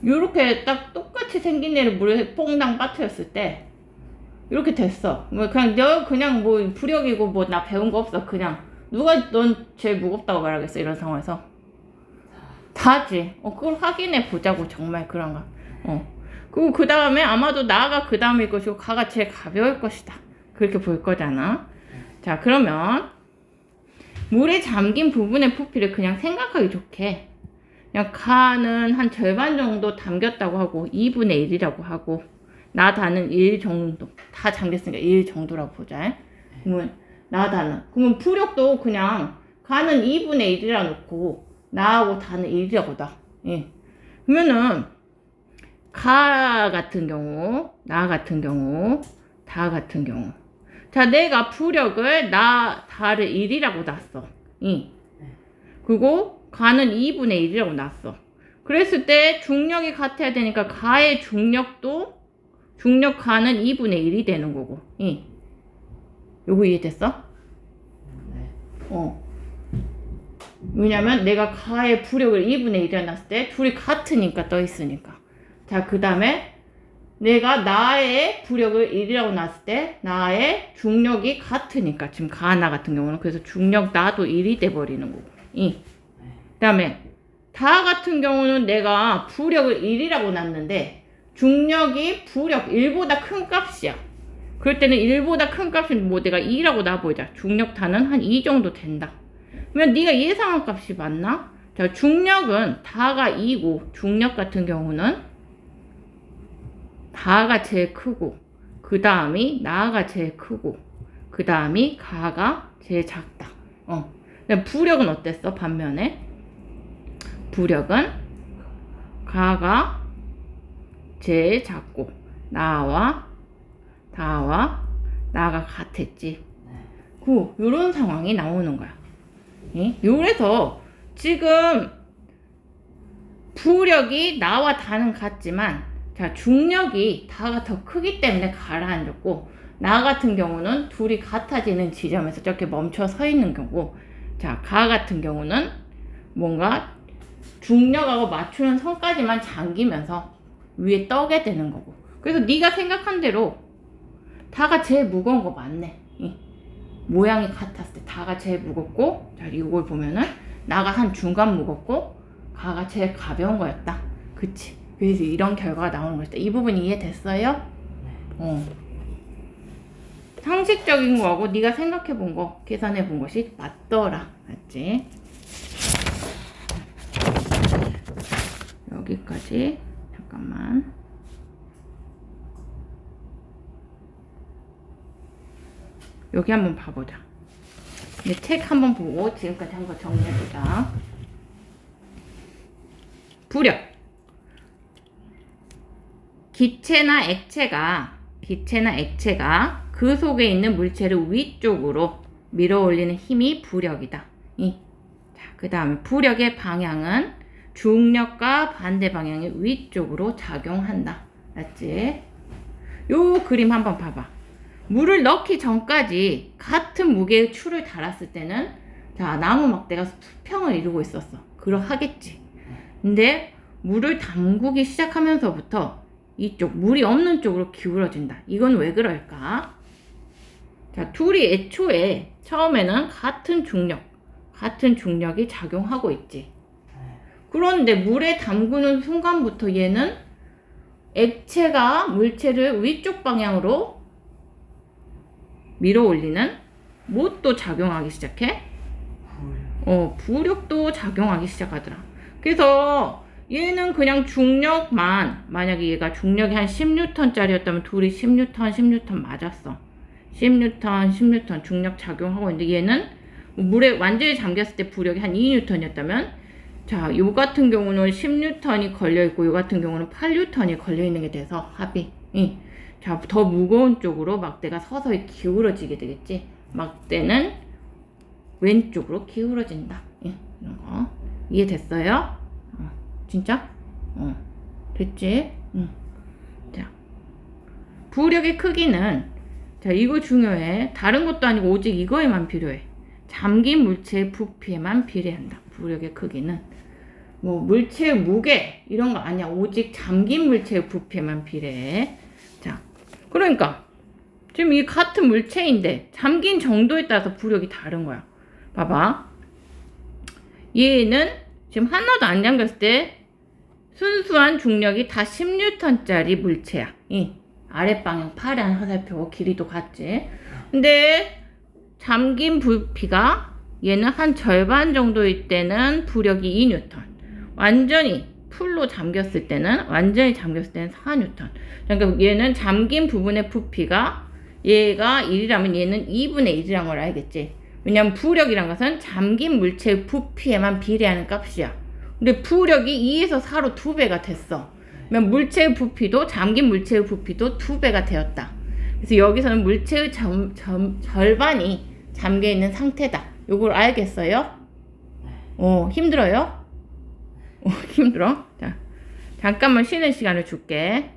요렇게 딱 똑같이 생긴 애를 물에 퐁당 빠뜨렸을 때 이렇게 됐어. 뭐 그냥 너 그냥 뭐 부력이고 뭐 나 배운 거 없어. 그냥 누가 넌 제일 무겁다고 말하겠어 이런 상황에서. 다지. 그걸 확인해 보자고 정말 그런가. 그리고 그 다음에 아마도 나가 그 다음일 것이고 가가 제일 가벼울 것이다. 그렇게 볼 거잖아. 자 그러면 물에 잠긴 부분의 부피를 그냥 생각하기 좋게 그냥 가는 한 절반 정도 담겼다고 하고 2분의 1이라고 하고 나 다는 1 정도 다 잠겼으니까 1 정도라고 보자. 그러면 나 다는 그러면 부력도 그냥 가는 2분의 1이라 놓고 나하고 다는 1이라고 나. 예. 그러면은 가 같은 경우 나 같은 경우 다 같은 경우 자 내가 부력을 나 다를 1이라고 놨어. 예. 그리고 가는 2분의 1이라고 놨어. 그랬을 때 중력이 같아야 되니까 가의 중력도 중력 가는 2분의 1이 되는 거고. 예. 요거 이해됐어? 네. 왜냐면 내가 가의 부력을 2분의 1이라 놨을 때 둘이 같으니까 떠 있으니까. 자, 그 다음에 내가 나의 부력을 1이라고 놨을 때 나의 중력이 같으니까 지금 가나 같은 경우는 그래서 중력 나도 1이 돼 버리는 거고. 그 다음에 다 같은 경우는 내가 부력을 1이라고 놨는데 중력이 부력 1보다 큰 값이야. 그럴 때는 1보다 큰 값은 뭐 내가 2라고 놔보자. 중력 다는 한 2 정도 된다. 그러면 네가 예상한 값이 맞나? 자, 중력은 다가 2고 중력 같은 경우는 다가 제일 크고 그 다음이 나가 제일 크고 그 다음이 가가 제일 작다. 부력은 어땠어? 반면에 부력은 가가 제일 작고 나와 다와 나가 같았지. 요런 상황이 나오는 거야. 요래서 지금 부력이 나와 다는 같지만 자 중력이 다가 더 크기 때문에 가라앉았고 나 같은 경우는 둘이 같아지는 지점에서 저렇게 멈춰 서 있는 경우 자 가 같은 경우는 뭔가 중력하고 맞추는 선까지만 잠기면서 위에 떠게 되는 거고 그래서 네가 생각한 대로 다가 제일 무거운 거 맞네. 모양이 같았을 때 다가 제일 무겁고 자 이걸 보면은 나가 한 중간 무겁고 가가 제일 가벼운 거였다. 그치? 그래서 이런 결과가 나오는 거였다. 이 부분이 이해됐어요? 상식적인 거하고 네가 생각해 본 거, 계산해 본 것이 맞더라. 맞지? 여기까지 잠깐만. 여기 한번 봐보자. 내 책 한번 보고 지금까지 한 거 정리해보자. 부력. 기체나 액체가 그 속에 있는 물체를 위쪽으로 밀어 올리는 힘이 부력이다. 자, 그 다음에 부력의 방향은 중력과 반대 방향의 위쪽으로 작용한다. 맞지? 요 그림 한번 봐봐. 물을 넣기 전까지 같은 무게의 추를 달았을 때는 자 나무 막대가 수평을 이루고 있었어. 그러하겠지. 근데 물을 담그기 시작하면서부터 이쪽 물이 없는 쪽으로 기울어진다. 이건 왜 그럴까? 자 둘이 애초에 처음에는 같은 중력이 작용하고 있지. 그런데 물에 담그는 순간부터 얘는 액체가 물체를 위쪽 방향으로 밀어 올리는 뭣도 작용하기 시작해? 부력도 작용하기 시작하더라. 그래서 얘는 그냥 중력만 만약에 얘가 중력이 한 10N짜리였다면 둘이 10N 맞았어. 10N 중력 작용하고 있는데 얘는 물에 완전히 잠겼을 때 부력이 한 2N이었다면 자, 요 같은 경우는 10N이 걸려있고 요 같은 경우는 8N이 걸려있는 게 돼서 합이 자, 더 무거운 쪽으로 막대가 서서히 기울어지게 되겠지. 막대는 왼쪽으로 기울어진다. 이런 거 이해됐어요? 진짜? 됐지? 자, 부력의 크기는 자 이거 중요해. 다른 것도 아니고 오직 이거에만 필요해. 잠긴 물체의 부피에만 비례한다. 부력의 크기는 뭐 물체의 무게 이런 거 아니야. 오직 잠긴 물체의 부피에만 비례해. 자, 그러니까 지금 이 같은 물체인데 잠긴 정도에 따라서 부력이 다른 거야. 봐봐. 얘는 지금 하나도 안 잠겼을 때 순수한 중력이 다 10N짜리 물체야. 이 아랫방향 파란 화살표 길이도 같지. 근데 잠긴 부피가 얘는 한 절반 정도일 때는 부력이 2N. 완전히 풀로 잠겼을 때는 4N. 그러니까 얘는 잠긴 부분의 부피가 얘가 1이라면 얘는 2분의 1이란 걸 알겠지. 왜냐면 부력이란 것은 잠긴 물체의 부피에만 비례하는 값이야. 근데 부력이 2에서 4로 2배가 됐어. 그러면 물체의 부피도 잠긴 물체의 부피도 2배가 되었다. 그래서 여기서는 물체의 절반이 잠겨 있는 상태다. 요걸 알겠어요? 힘들어요? 힘들어? 자, 잠깐만 쉬는 시간을 줄게.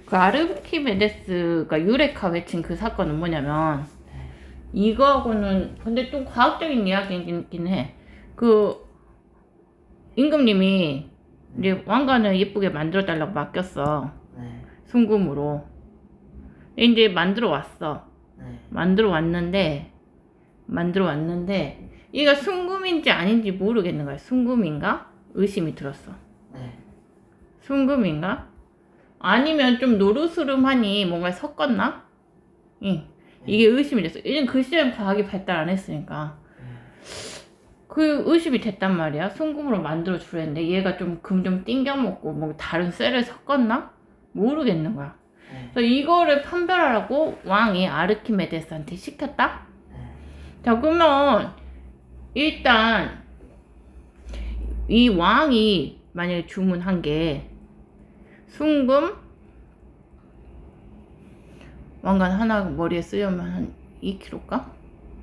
그 아르키메데스가 유레카 외친 그 사건은 뭐냐면 이거하고는 근데 좀 과학적인 이야기이긴 해. 그 임금님이 이제 왕관을 예쁘게 만들어 달라고 맡겼어. 순금으로. 이제 만들어 왔어. 만들어 왔는데 얘가 순금인지 아닌지 모르겠는 거야. 순금인가? 의심이 들었어. 순금인가? 아니면 좀 노르스름하니 뭔가 섞었나? 이게 의심이 됐어. 이젠 그 시절엔 과학이 발달 안 했으니까. 그 의심이 됐단 말이야. 순금으로 만들어 주랬는데 얘가 좀 금 좀 띵겨 먹고 뭐 다른 쇠를 섞었나? 모르겠는 거야. 그래서 이거를 판별하라고 왕이 아르키메데스한테 시켰다? 자, 그러면 일단 이 왕이 만약에 주문한 게 순금 왕관 하나 머리에 쓰려면 한 2kg가?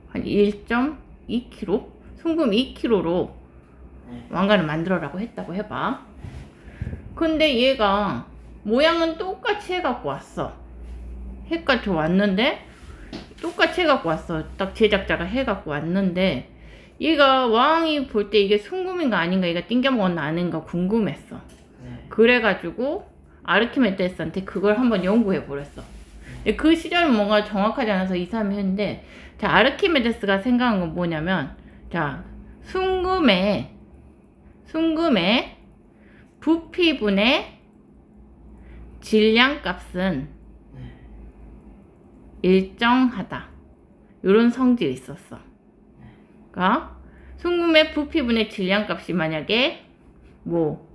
한 1.2kg? 순금 2kg로 왕관을 만들어라고 했다고 해봐. 근데 얘가 모양은 똑같이 해갖고 왔어. 똑같이 해갖고 왔어. 딱 제작자가 해갖고 왔는데 얘가 왕이 볼 때 이게 순금인가 아닌가 얘가 띵겨 먹었나 아닌가 궁금했어. 그래가지고 아르키메데스한테 그걸 한번 연구해 버렸어. 그 시절은 뭔가 정확하지 않아서 이사람이 했는데, 자, 아르키메데스가 생각한 건 뭐냐면, 자, 순금의 부피분의 질량값은 일정하다. 요런 성질이 있었어. 그러니까 순금의 부피분의 질량값이 만약에 뭐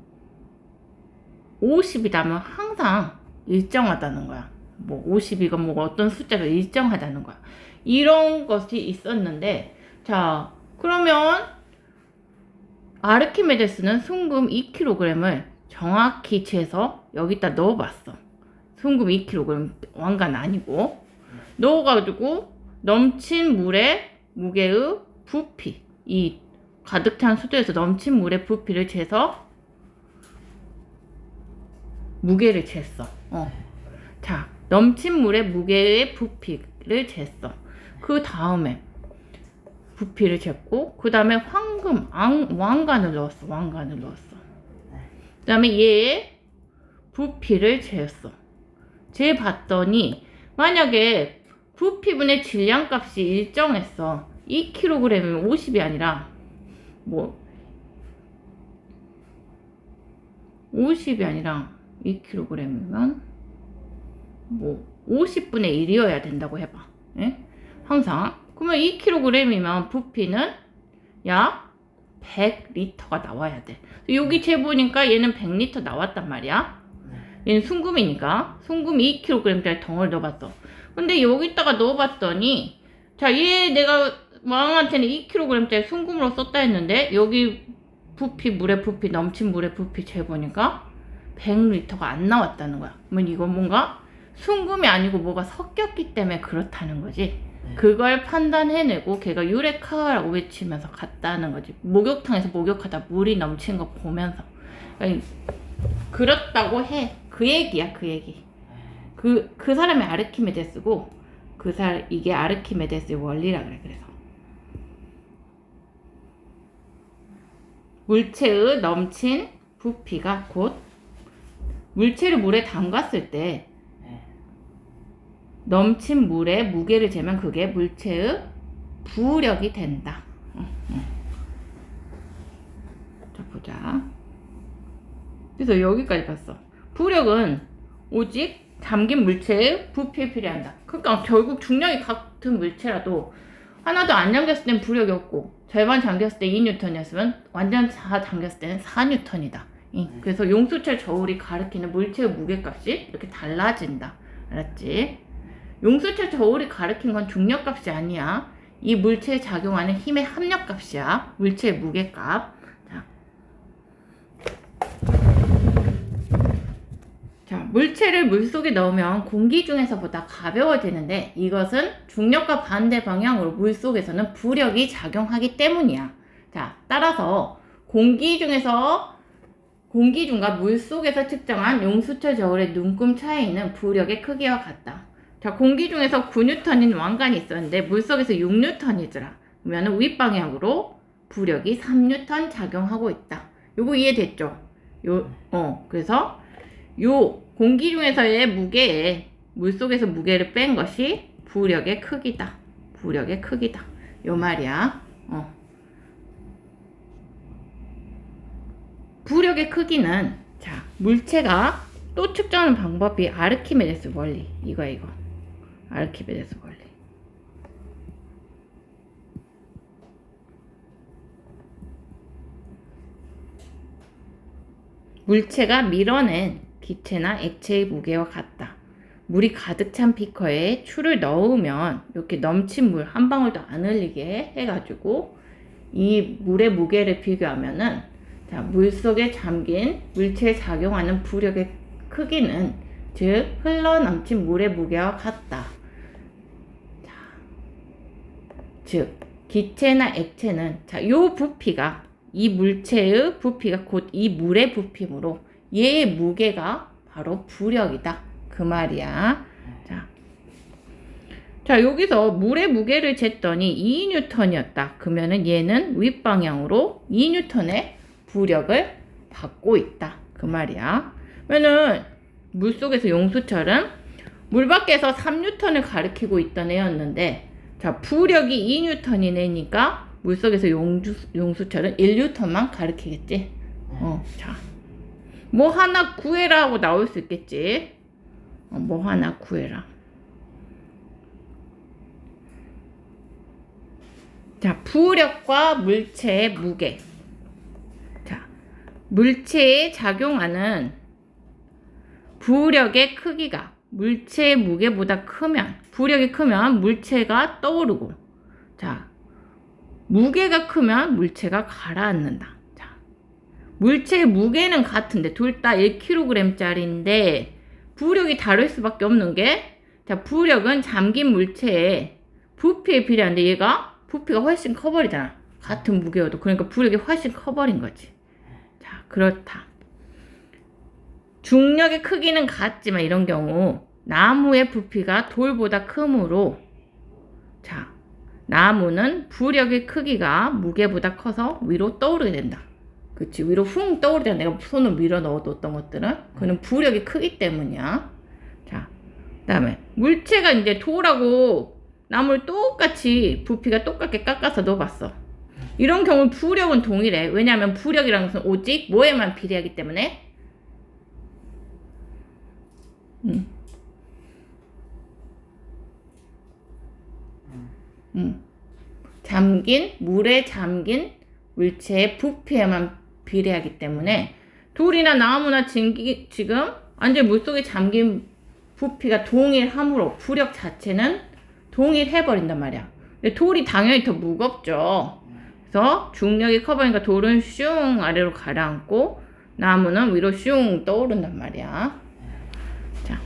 50이라면 항상 일정하다는 거야. 뭐 50이건 뭐 어떤 숫자가 일정하다는 거야. 이런 것이 있었는데, 자, 그러면 아르키메데스는 순금 2kg을 정확히 재서 여기다 넣어봤어. 순금 2kg 왕관 아니고 넣어가지고 넘친 물의 무게의 부피, 이 가득 찬 수도에서 넘친 물의 부피를 재서 무게를 쟀어. 자, 넘친 물의 무게의 부피를 쟀어. 그 다음에 부피를 쟀고, 그 다음에 왕관을 넣었어. 그 다음에 얘의 부피를 재었어. 재봤더니 만약에 부피분의 질량값이 일정했어. 2kg이면 50이 아니라 뭐 50이 아니라 2kg이면 뭐 50분의 1이어야 된다고 해봐. 예? 항상. 그러면 2kg이면 부피는 약 100L가 나와야 돼. 여기 재보니까 얘는 100L 나왔단 말이야. 얘는 순금이니까. 순금 2kg짜리 덩어리 넣어봤어. 근데 여기다가 넣어봤더니, 자, 얘 내가 왕한테는 2kg짜리 순금으로 썼다 했는데, 여기 부피, 물의 부피, 넘친 물의 부피 재보니까 100L가 안 나왔다는 거야. 그러면 이건 뭔가 순금이 아니고 뭐가 섞였기 때문에 그렇다는 거지. 그걸 판단해내고 걔가 유레카라고 외치면서 갔다는 거지. 목욕탕에서 목욕하다 물이 넘친 거 보면서. 그렇다고 해. 그 얘기야, 그 얘기. 그 사람이 아르키메데스고, 이게 아르키메데스의 원리라 그래. 그래서 물체의 넘친 부피가 곧 물체를 물에 담갔을 때 네. 넘친 물의 무게를 재면 그게 물체의 부력이 된다. 자, 보자. 그래서 여기까지 봤어. 부력은 오직 잠긴 물체의 부피에 필요한다. 그러니까 결국 중력이 같은 물체라도 하나도 안 잠겼을 땐 부력이 없고 절반 잠겼을 때 2N이었으면 완전 다 잠겼을 때는 4N이다. 그래서 용수철 저울이 가리키는 물체의 무게값이 이렇게 달라진다. 알았지? 용수철 저울이 가리키는 건 중력값이 아니야. 이 물체에 작용하는 힘의 합력값이야. 물체의 무게값. 자, 물체를 물속에 넣으면 공기 중에서보다 가벼워지는데 이것은 중력과 반대 방향으로 물속에서는 부력이 작용하기 때문이야. 자, 따라서 공기 중과 물속에서 측정한 용수철 저울의 눈금 차이는 부력의 크기와 같다. 자, 공기 중에서 9N인 왕관이 있었는데 물속에서 6N이더라. 그러면 윗방향으로 부력이 3N 작용하고 있다. 요거 이해됐죠? 그래서 요 공기 중에서의 무게에 물속에서 무게를 뺀 것이 부력의 크기다. 부력의 크기다. 요 말이야. 부력의 크기는 자, 물체가 또 측정하는 방법이 아르키메데스 원리. 이거. 아르키메데스 원리. 물체가 밀어낸 기체나 액체의 무게와 같다. 물이 가득 찬 비커에 추를 넣으면 이렇게 넘친 물 한 방울도 안 흘리게 해가지고 이 물의 무게를 비교하면은 자, 물 속에 잠긴 물체에 작용하는 부력의 크기는 즉 흘러 넘친 물의 무게와 같다. 자, 즉 기체나 액체는 자, 요 부피가 이 물체의 부피가 곧 이 물의 부피므로 얘의 무게가 바로 부력이다. 그 말이야. 자, 여기서 물의 무게를 쟀더니 2N이었다. 그러면은 얘는 윗방향으로 2N의 부력을 받고 있다. 그 말이야. 그러면은 물속에서 용수철은 물 밖에서 3N을 가리키고 있던 애였는데 자, 부력이 2N인 애니까 물속에서 용수철은 1N만 가리키겠지. 자. 뭐 하나 구해라 하고 나올 수 있겠지. 뭐 하나 구해라. 자, 부력과 물체의 무게. 자, 물체에 작용하는 부력의 크기가 물체의 무게보다 크면, 부력이 크면 물체가 떠오르고, 자, 무게가 크면 물체가 가라앉는다. 물체의 무게는 같은데 둘 다 1kg짜리인데 부력이 다를 수밖에 없는 게 자, 부력은 잠긴 물체에 부피에 비례한데 얘가 부피가 훨씬 커버리잖아. 같은 무게여도. 그러니까 부력이 훨씬 커버린 거지. 자, 그렇다. 중력의 크기는 같지만 이런 경우 나무의 부피가 돌보다 크므로 자, 나무는 부력의 크기가 무게보다 커서 위로 떠오르게 된다. 그치, 위로 훅 떠오르잖아. 내가 손을 밀어 넣어뒀던 것들은. 그는 부력이 크기 때문이야. 자, 그 다음에 물체가 이제 돌하고 나무를 똑같이 부피가 똑같게 깎아서 넣어봤어. 이런 경우 부력은 동일해. 왜냐하면 부력이라는 것은 오직 뭐에만 비례하기 때문에 물에 잠긴 물체의 부피에만 비례하기 때문에 돌이나 나무나 지금 완전 물속에 잠긴 부피가 동일하므로 부력 자체는 동일해버린단 말이야. 근데 돌이 당연히 더 무겁죠. 그래서 중력이 커버니까 돌은 슝 아래로 가라앉고 나무는 위로 슝 떠오른단 말이야. 자,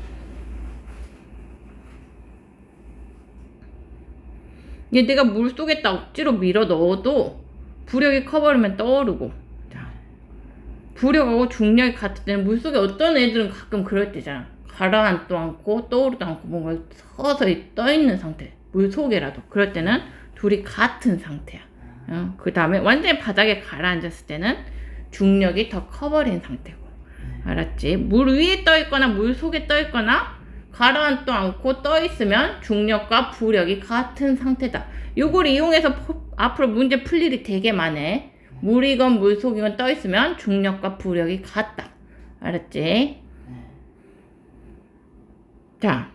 얘 내가 물속에다 억지로 밀어 넣어도 부력이 커버리면 떠오르고 자, 부력하고 중력이 같을 때는 물속에 어떤 애들은 가끔 그럴 때잖아. 가라앉도 않고 떠오르도 않고 뭔가 서서히 떠있는 상태. 물 속에라도. 그럴 때는 둘이 같은 상태야. 그 다음에 완전히 바닥에 가라앉았을 때는 중력이 더 커버린 상태고. 알았지? 물 위에 떠있거나 물 속에 떠있거나 가라앉도 않고 떠있으면 중력과 부력이 같은 상태다. 요걸 이용해서 앞으로 문제 풀 일이 되게 많네. 물이건 물 속이건 떠있으면 중력과 부력이 같다. 알았지? 자,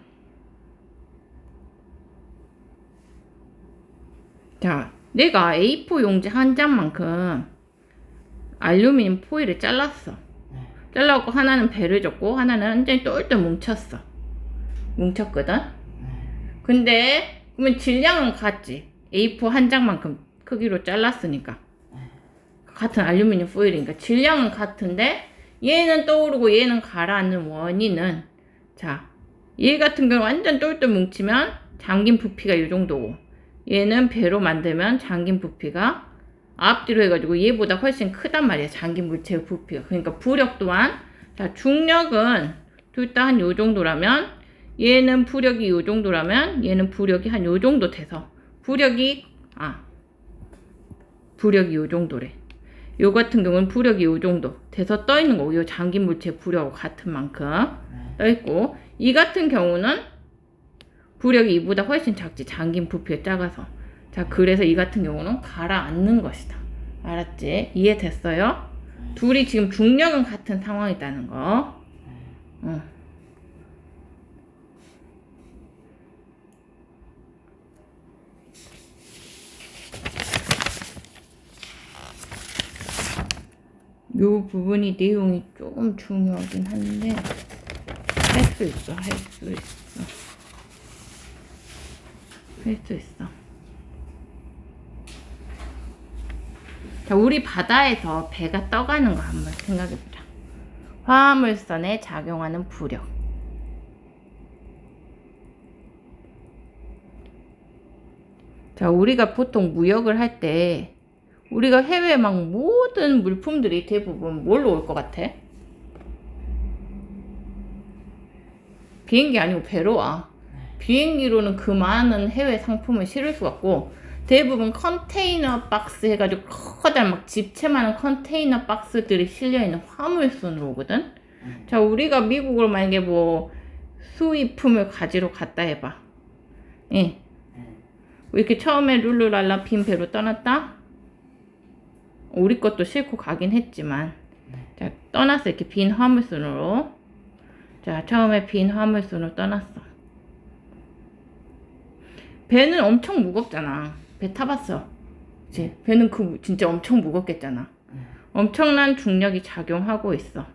내가 A4 용지 한 장만큼 알루미늄 포일을 잘랐어. 잘라갖고 하나는 배를 줬고 하나는 완전히 똘똘 뭉쳤거든. 근데 그러면 질량은 같지. A4 한 장만큼 크기로 잘랐으니까 같은 알루미늄 포일이니까 질량은 같은데 얘는 떠오르고 얘는 가라앉는 원인은, 자, 얘 같은 경우는 완전 똘똘 뭉치면 잠긴 부피가 이 정도고, 얘는 배로 만들면 잠긴 부피가 앞뒤로 해가지고 얘보다 훨씬 크단 말이야. 잠긴 물체의 부피가. 그러니까 부력 또한, 자, 중력은 둘 다 한 요 정도라면 얘는 부력이 요 정도라면 얘는 부력이 한 요 정도 돼서 부력이 요 정도래. 요 같은 경우는 부력이 요 정도 돼서 떠 있는 거고, 요 잠긴 물체의 부력하고 같은 만큼 떠 있고, 이 같은 경우는 부력이 이보다 훨씬 작지. 잠긴 부피가 작아서. 자, 그래서 이 같은 경우는 가라앉는 것이다. 알았지? 이해됐어요? 둘이 지금 중력은 같은 상황이라는 거. 요 부분이 내용이 좀 중요하긴 한데 할 수 있어. 자, 우리 바다에서 배가 떠가는 거 한번 생각해보자. 화합물선에 작용하는 부력. 자, 우리가 보통 무역을 할 때 우리가 해외 막 모든 물품들이 대부분 뭘로 올 것 같아? 비행기 아니고 배로 와. 비행기로는 그 많은 해외 상품을 실을 수가 없고, 대부분 컨테이너 박스 해가지고 커다란 막 집채만한 컨테이너 박스들이 실려있는 화물선으로 오거든. 자, 우리가 미국으로 만약에 뭐 수입품을 가지러 갔다 해봐. 예. 이렇게 처음에 룰루랄라 빈 배로 떠났다. 우리 것도 싣고 가긴 했지만, 자, 떠났어. 이렇게 빈 화물선으로. 자, 처음에 빈 화물선으로 떠났어. 배는 엄청 무겁잖아. 배 타봤어. 그치? 배는 진짜 엄청 무겁겠잖아. 엄청난 중력이 작용하고 있어.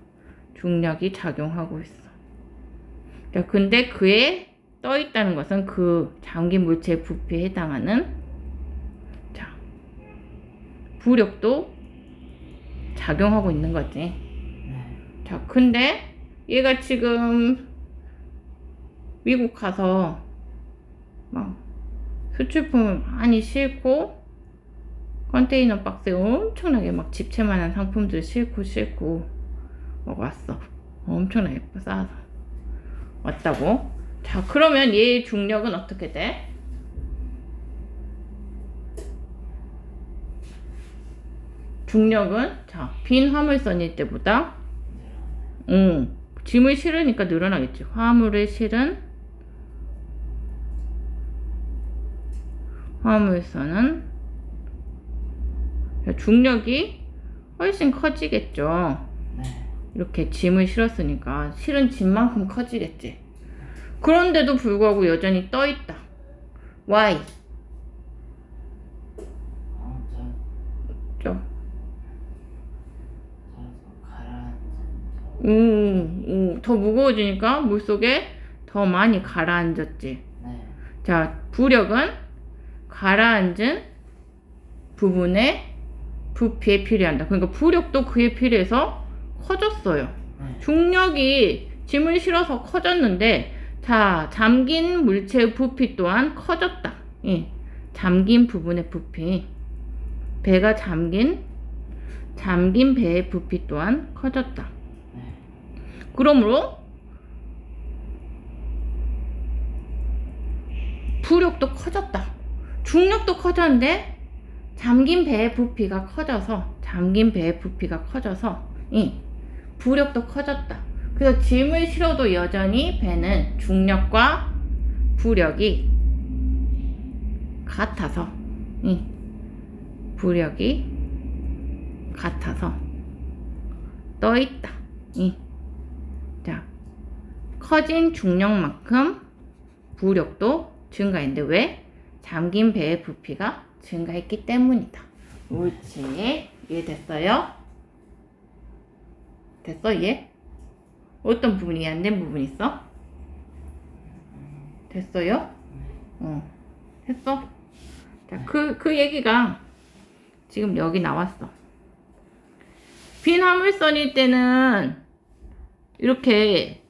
자, 근데 그에 떠 있다는 것은 그 잠긴 물체의 부피에 해당하는, 자, 부력도 작용하고 있는 거지. 자, 근데 얘가 지금 미국 가서 막 수출품을 많이 싣고 컨테이너 박스에 엄청나게 막 집채만한 상품들 싣고 막 왔어. 엄청나게 싸서 왔다고. 자, 그러면 얘의 중력은 어떻게 돼? 중력은, 자, 빈 화물선일 때보다 짐을 실으니까 늘어나겠지. 화물을 실은 화물선은 중력이 훨씬 커지겠죠. 이렇게 짐을 실었으니까 실은 짐만큼 커지겠지. 그런데도 불구하고 여전히 떠 있다. Why? 더 무거워지니까 물속에 더 많이 가라앉았지. 자, 부력은 가라앉은 부분에 부피에 필요한다. 그러니까 부력도 그에 필요해서 커졌어요. 중력이 짐을 실어서 커졌는데, 자, 잠긴 물체의 부피 또한 커졌다. 예. 잠긴 부분의 부피. 배가 잠긴 배의 부피 또한 커졌다. 그러므로 부력도 커졌다. 중력도 커졌는데 잠긴 배의 부피가 커져서 부력도 커졌다. 그래서 짐을 실어도 여전히 배는 중력과 부력이 같아서 부력이 같아서 떠있다. 자, 커진 중력만큼 부력도 증가했는데 왜? 잠긴 배의 부피가 증가했기 때문이다. 옳지. 이해됐어요? 됐어, 이해? 어떤 부분이 안 된 부분 있어? 됐어요? 했어? 자, 그 얘기가 지금 여기 나왔어. 빈 화물선일 때는 이렇게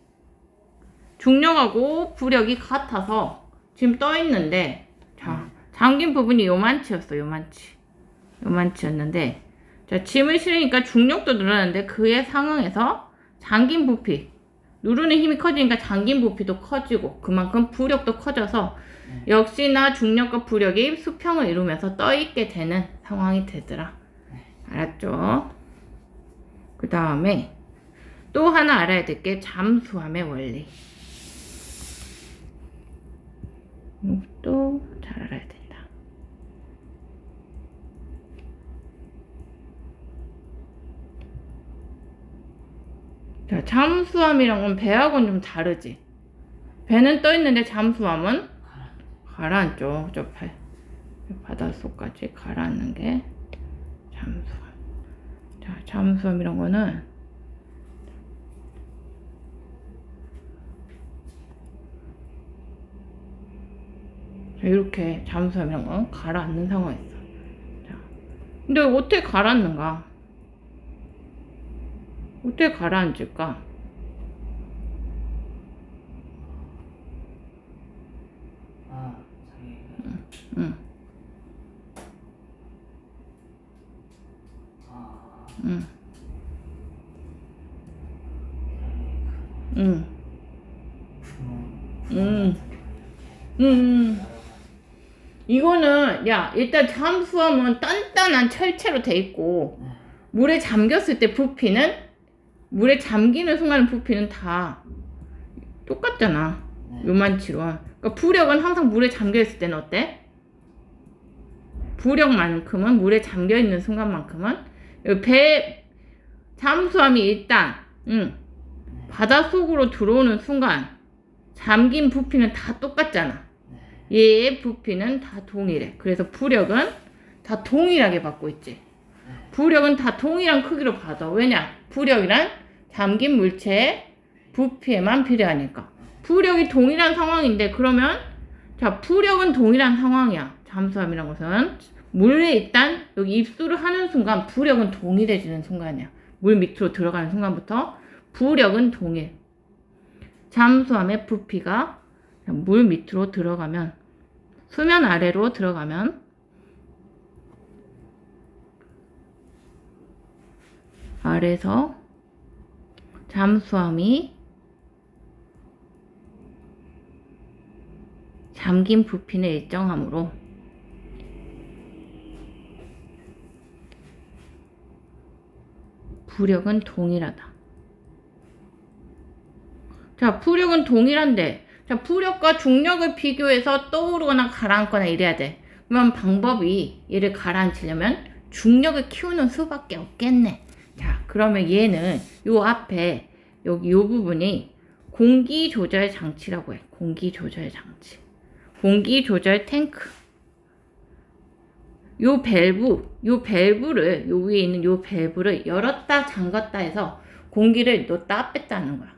중력하고 부력이 같아서 지금 떠 있는데, 자, 잠긴 부분이 요만치였는데, 자, 짐을 실으니까 중력도 늘어났는데 그에 상응해서 잠긴 부피, 누르는 힘이 커지니까 잠긴 부피도 커지고 그만큼 부력도 커져서 역시나 중력과 부력이 수평을 이루면서 떠 있게 되는 상황이 되더라. 알았죠? 그 다음에 또 하나 알아야 될 게 잠수함의 원리. 이것도 잘 알아야 된다. 자, 잠수함이란 건 배하고는 좀 다르지. 배는 떠 있는데 잠수함은 가라앉죠. 저 바닷속까지 가라앉는 게 잠수함. 자, 잠수함이란 거는 자, 이렇게 잠수함이란 건 가라앉는 상황이 있어. 자, 근데 어떻게 가라앉는가? 어떻게 가라앉을까? 응. 이거는 야, 일단 잠수함은 단단한 철체로 돼 있고 물에 잠겼을 때 부피는 물에 잠기는 순간 부피는 다 똑같잖아. 요만치로. 그러니까 부력은 항상 물에 잠겨 있을 때는 어때? 부력만큼은 물에 잠겨 있는 순간만큼은 잠수함이 일단 바닷속으로 들어오는 순간 잠긴 부피는 다 똑같잖아. 얘의 부피는 다 동일해. 그래서 부력은 다 동일하게 받고 있지. 부력은 다 동일한 크기로 받아. 왜냐? 부력이란 잠긴 물체의 부피에만 비례하니까. 부력이 동일한 상황인데 그러면 자, 부력은 동일한 상황이야. 잠수함이란 것은 물에 일단 여기 입수를 하는 순간 부력은 동일해지는 순간이야. 물 밑으로 들어가는 순간부터 부력은 동일. 잠수함의 부피가 물 밑으로 들어가면 수면 아래로 들어가면 아래서 잠수함이 잠긴 부피는 일정하므로 부력은 동일하다. 자, 부력은 동일한데 자, 부력과 중력을 비교해서 떠오르거나 가라앉거나 이래야 돼. 그러면 방법이 얘를 가라앉히려면 중력을 키우는 수밖에 없겠네. 자, 그러면 얘는 요 앞에 여기 요 부분이 공기 조절 장치라고 해. 공기 조절 장치. 공기 조절 탱크. 요 밸브를 요 위에 있는 요 밸브를 열었다 잠갔다 해서 공기를 넣었다 뺐다 하는 거야.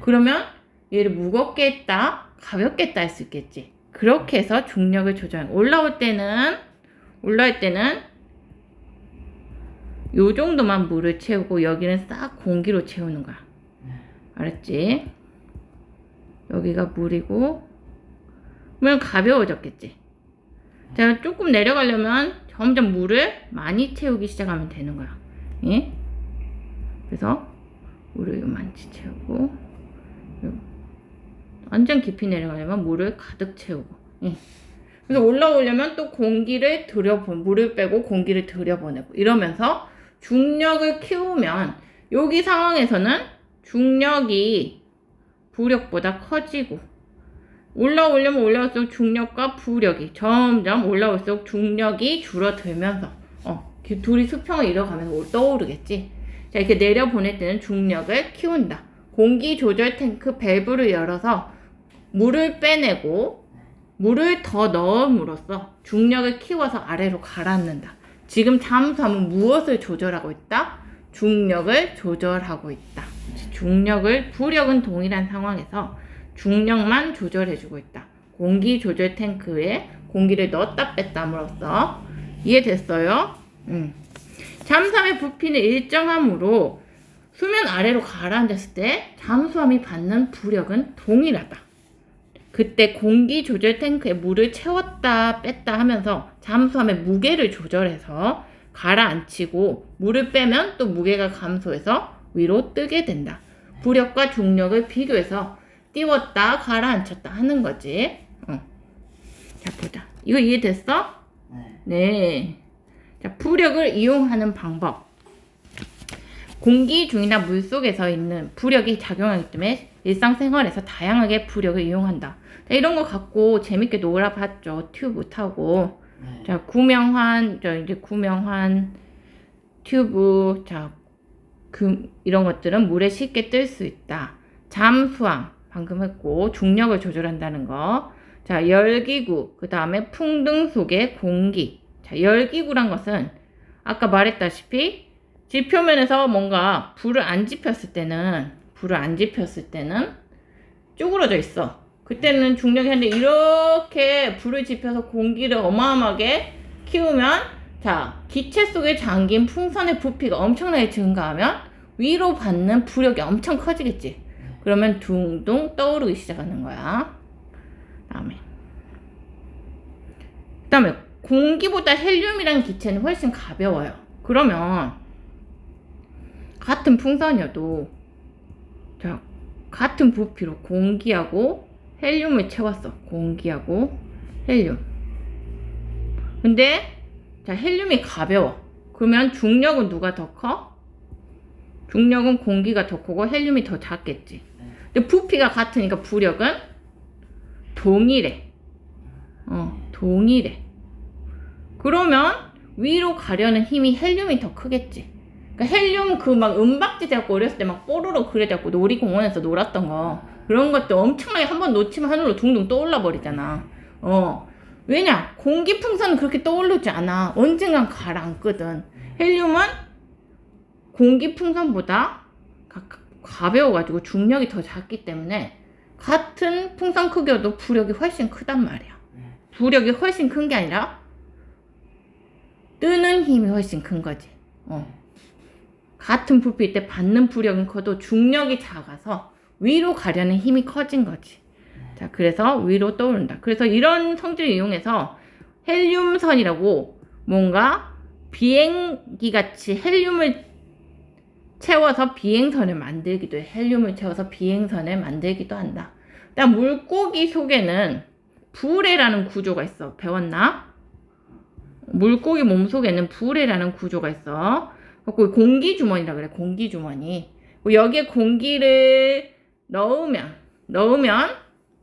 그러면 얘를 무겁게 했다 가볍게 했다 할 수 있겠지. 그렇게 해서 중력을 조절. 올라올 때는 요 정도만 물을 채우고 여기는 싹 공기로 채우는 거야. 알았지? 여기가 물이고 그러면 가벼워졌겠지. 자, 조금 내려가려면 점점 물을 많이 채우기 시작하면 되는 거야. 예? 그래서 물을 요만치 채우고 완전 깊이 내려가려면 물을 가득 채우고 그래서 올라오려면 또 공기를 물을 빼고 공기를 들여보내고 이러면서 중력을 키우면 여기 상황에서는 중력이 부력보다 커지고 올라오려면 올라올수록 중력과 부력이 점점 올라올수록 중력이 줄어들면서 둘이 수평을 이뤄가면서 떠오르겠지. 자, 이렇게 내려보낼 때는 중력을 키운다. 공기 조절 탱크 밸브를 열어서 물을 빼내고 물을 더 넣음으로써 중력을 키워서 아래로 가라앉는다. 지금 잠수함은 무엇을 조절하고 있다? 중력을 조절하고 있다. 부력은 동일한 상황에서 중력만 조절해주고 있다. 공기 조절 탱크에 공기를 넣었다 뺐다 함으로써 이해됐어요? 잠수함의 부피는 일정하므로 수면 아래로 가라앉았을 때 잠수함이 받는 부력은 동일하다. 그때 공기 조절 탱크에 물을 채웠다 뺐다 하면서 잠수함의 무게를 조절해서 가라앉히고 물을 빼면 또 무게가 감소해서 위로 뜨게 된다. 부력과 중력을 비교해서 띄웠다 가라앉혔다 하는 거지. 자, 보자. 이거 이해됐어? 네. 자, 부력을 이용하는 방법. 공기 중이나 물 속에서 있는 부력이 작용하기 때문에 일상생활에서 다양하게 부력을 이용한다. 자, 이런 거 갖고 재밌게 놀아봤죠. 튜브 타고. 자, 구명환, 튜브, 자, 이런 것들은 물에 쉽게 뜰 수 있다. 잠수함, 방금 했고, 중력을 조절한다는 거. 자, 열기구, 그 다음에 풍등 속의 공기. 자, 열기구란 것은 아까 말했다시피 지표면에서 뭔가 불을 안 지폈을 때는 쭈그러져 있어. 그때는 중력이 한데 이렇게 불을 지펴서 공기를 어마어마하게 키우면 자, 기체 속에 잠긴 풍선의 부피가 엄청나게 증가하면 위로 받는 부력이 엄청 커지겠지. 그러면 둥둥 떠오르기 시작하는 거야. 그다음에 공기보다 헬륨이라는 기체는 훨씬 가벼워요. 그러면 같은 풍선이어도 자, 같은 부피로 공기하고 헬륨을 채웠어. 공기하고 헬륨. 근데 자, 헬륨이 가벼워. 그러면 중력은 누가 더 커? 중력은 공기가 더 크고 헬륨이 더 작겠지. 근데 부피가 같으니까 부력은 동일해. 동일해. 그러면 위로 가려는 힘이 헬륨이 더 크겠지. 그러니까 헬륨 그 막 은박지 갖고 어렸을 때 막 뽀로로 그래 갖고 놀이공원에서 놀았던 거 그런 것도 엄청나게 한번 놓치면 하늘로 둥둥 떠올라 버리잖아. 왜냐? 공기 풍선은 그렇게 떠오르지 않아. 언젠간 가라앉거든. 헬륨은 공기 풍선보다 가벼워가지고 중력이 더 작기 때문에 같은 풍선 크기여도 부력이 훨씬 크단 말이야. 부력이 훨씬 큰 게 아니라 뜨는 힘이 훨씬 큰 거지. 같은 부피일 때 받는 부력은 커도 중력이 작아서 위로 가려는 힘이 커진 거지. 자, 그래서 위로 떠오른다. 그래서 이런 성질을 이용해서 헬륨선이라고 뭔가 비행기 같이 헬륨을 채워서 비행선을 만들기도 해. 헬륨을 채워서 비행선을 만들기도 한다. 일단 물고기 속에는 부레라는 구조가 있어. 배웠나? 물고기 몸 속에는 부레라는 구조가 있어. 공기주머니라 그래. 공기주머니. 여기에 공기를 넣으면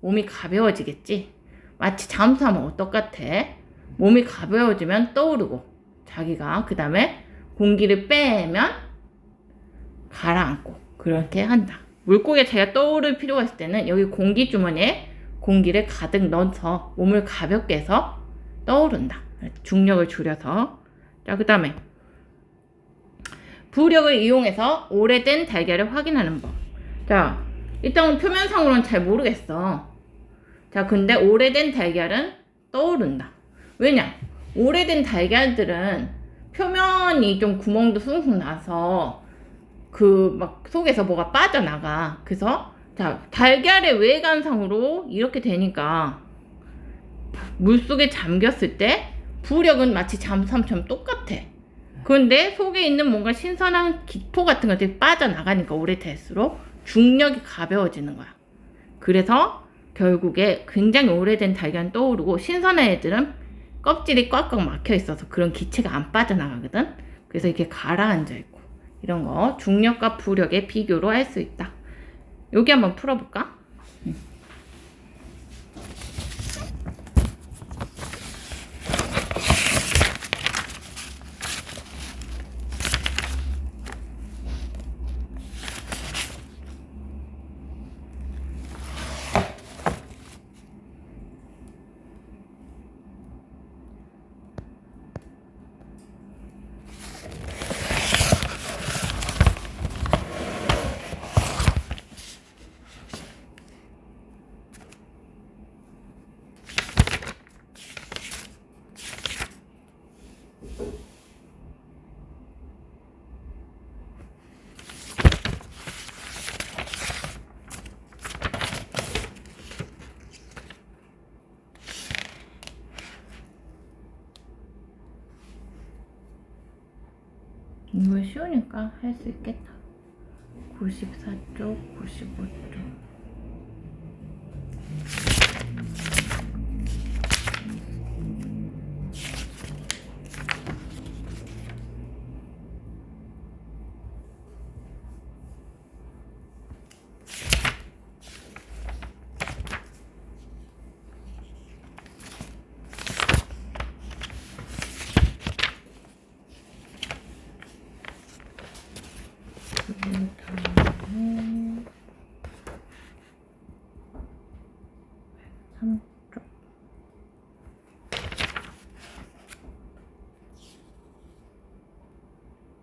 몸이 가벼워지겠지. 마치 잠수하면 똑같아. 몸이 가벼워지면 떠오르고 자기가 그 다음에 공기를 빼면 가라앉고 그렇게 한다. 물고기가 자기가 떠오를 필요가 있을 때는 여기 공기주머니에 공기를 가득 넣어서 몸을 가볍게 해서 떠오른다. 중력을 줄여서. 자, 그 다음에 부력을 이용해서 오래된 달걀을 확인하는 법. 자, 일단 표면상으로는 잘 모르겠어. 자, 근데 오래된 달걀은 떠오른다. 왜냐? 오래된 달걀들은 표면이 좀 구멍도 숭숭 나서 그 막 속에서 뭐가 빠져나가. 그래서 자, 달걀의 외관상으로 이렇게 되니까 물속에 잠겼을 때 부력은 마치 잠수함처럼 똑같아. 그런데 속에 있는 뭔가 신선한 기토 같은 것들이 빠져나가니까 오래될수록 중력이 가벼워지는 거야. 그래서 결국에 굉장히 오래된 달걀은 떠오르고 신선한 애들은 껍질이 꽉꽉 막혀 있어서 그런 기체가 안 빠져나가거든. 그래서 이렇게 가라앉아 있고 이런 거 중력과 부력의 비교로 할 수 있다. 여기 한번 풀어볼까? 이거 쉬우니까 할 수 있겠다. 94쪽, 95쪽.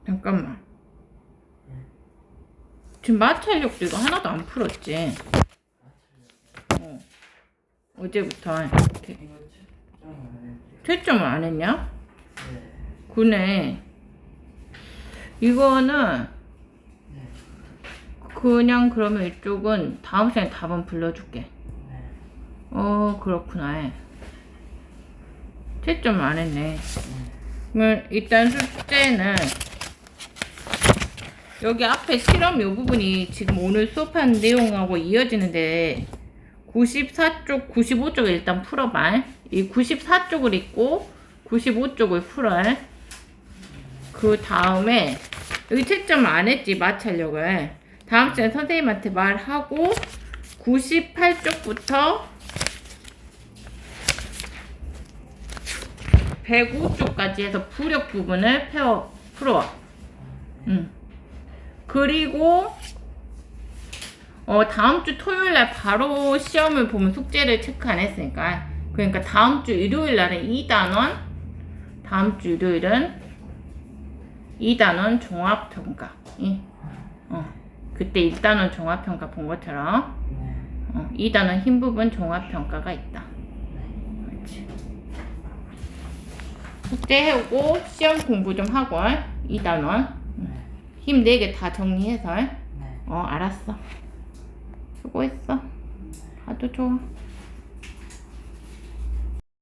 잠깐만. 지금 마찰력도 이거 하나도 안 풀었지? 어제부터 이거 채점을 안 했냐? 네. 그네. 이거는 그냥 그러면 이쪽은 다음 시간에 답은 불러줄게. 그렇구나. 채점을 안 했네. 그러면 일단 숙제는 여기 앞에 실험 요 부분이 지금 오늘 수업한 내용하고 이어지는데 94쪽, 95쪽을 일단 풀어봐. 이 94쪽을 읽고 95쪽을 풀어. 그 다음에 여기 채점 안 했지, 마찰력을. 다음 시간에 선생님한테 말하고 98쪽부터 105쪽까지 해서 부력 부분을 풀어와. 그리고 다음 주 토요일 날 바로 시험을 보면 숙제를 체크 안 했으니까, 그러니까 다음 주 일요일 날은 2단원, 다음 주 일요일은 2단원 종합평가. 그때 1단원 종합평가 본 것처럼 2단원 흰 부분 종합평가가 있다. 그렇지. 숙제 해오고 시험 공부 좀 하고 2단원 힘 4개 다 정리해서 알았어. 수고했어. 아주 좋아.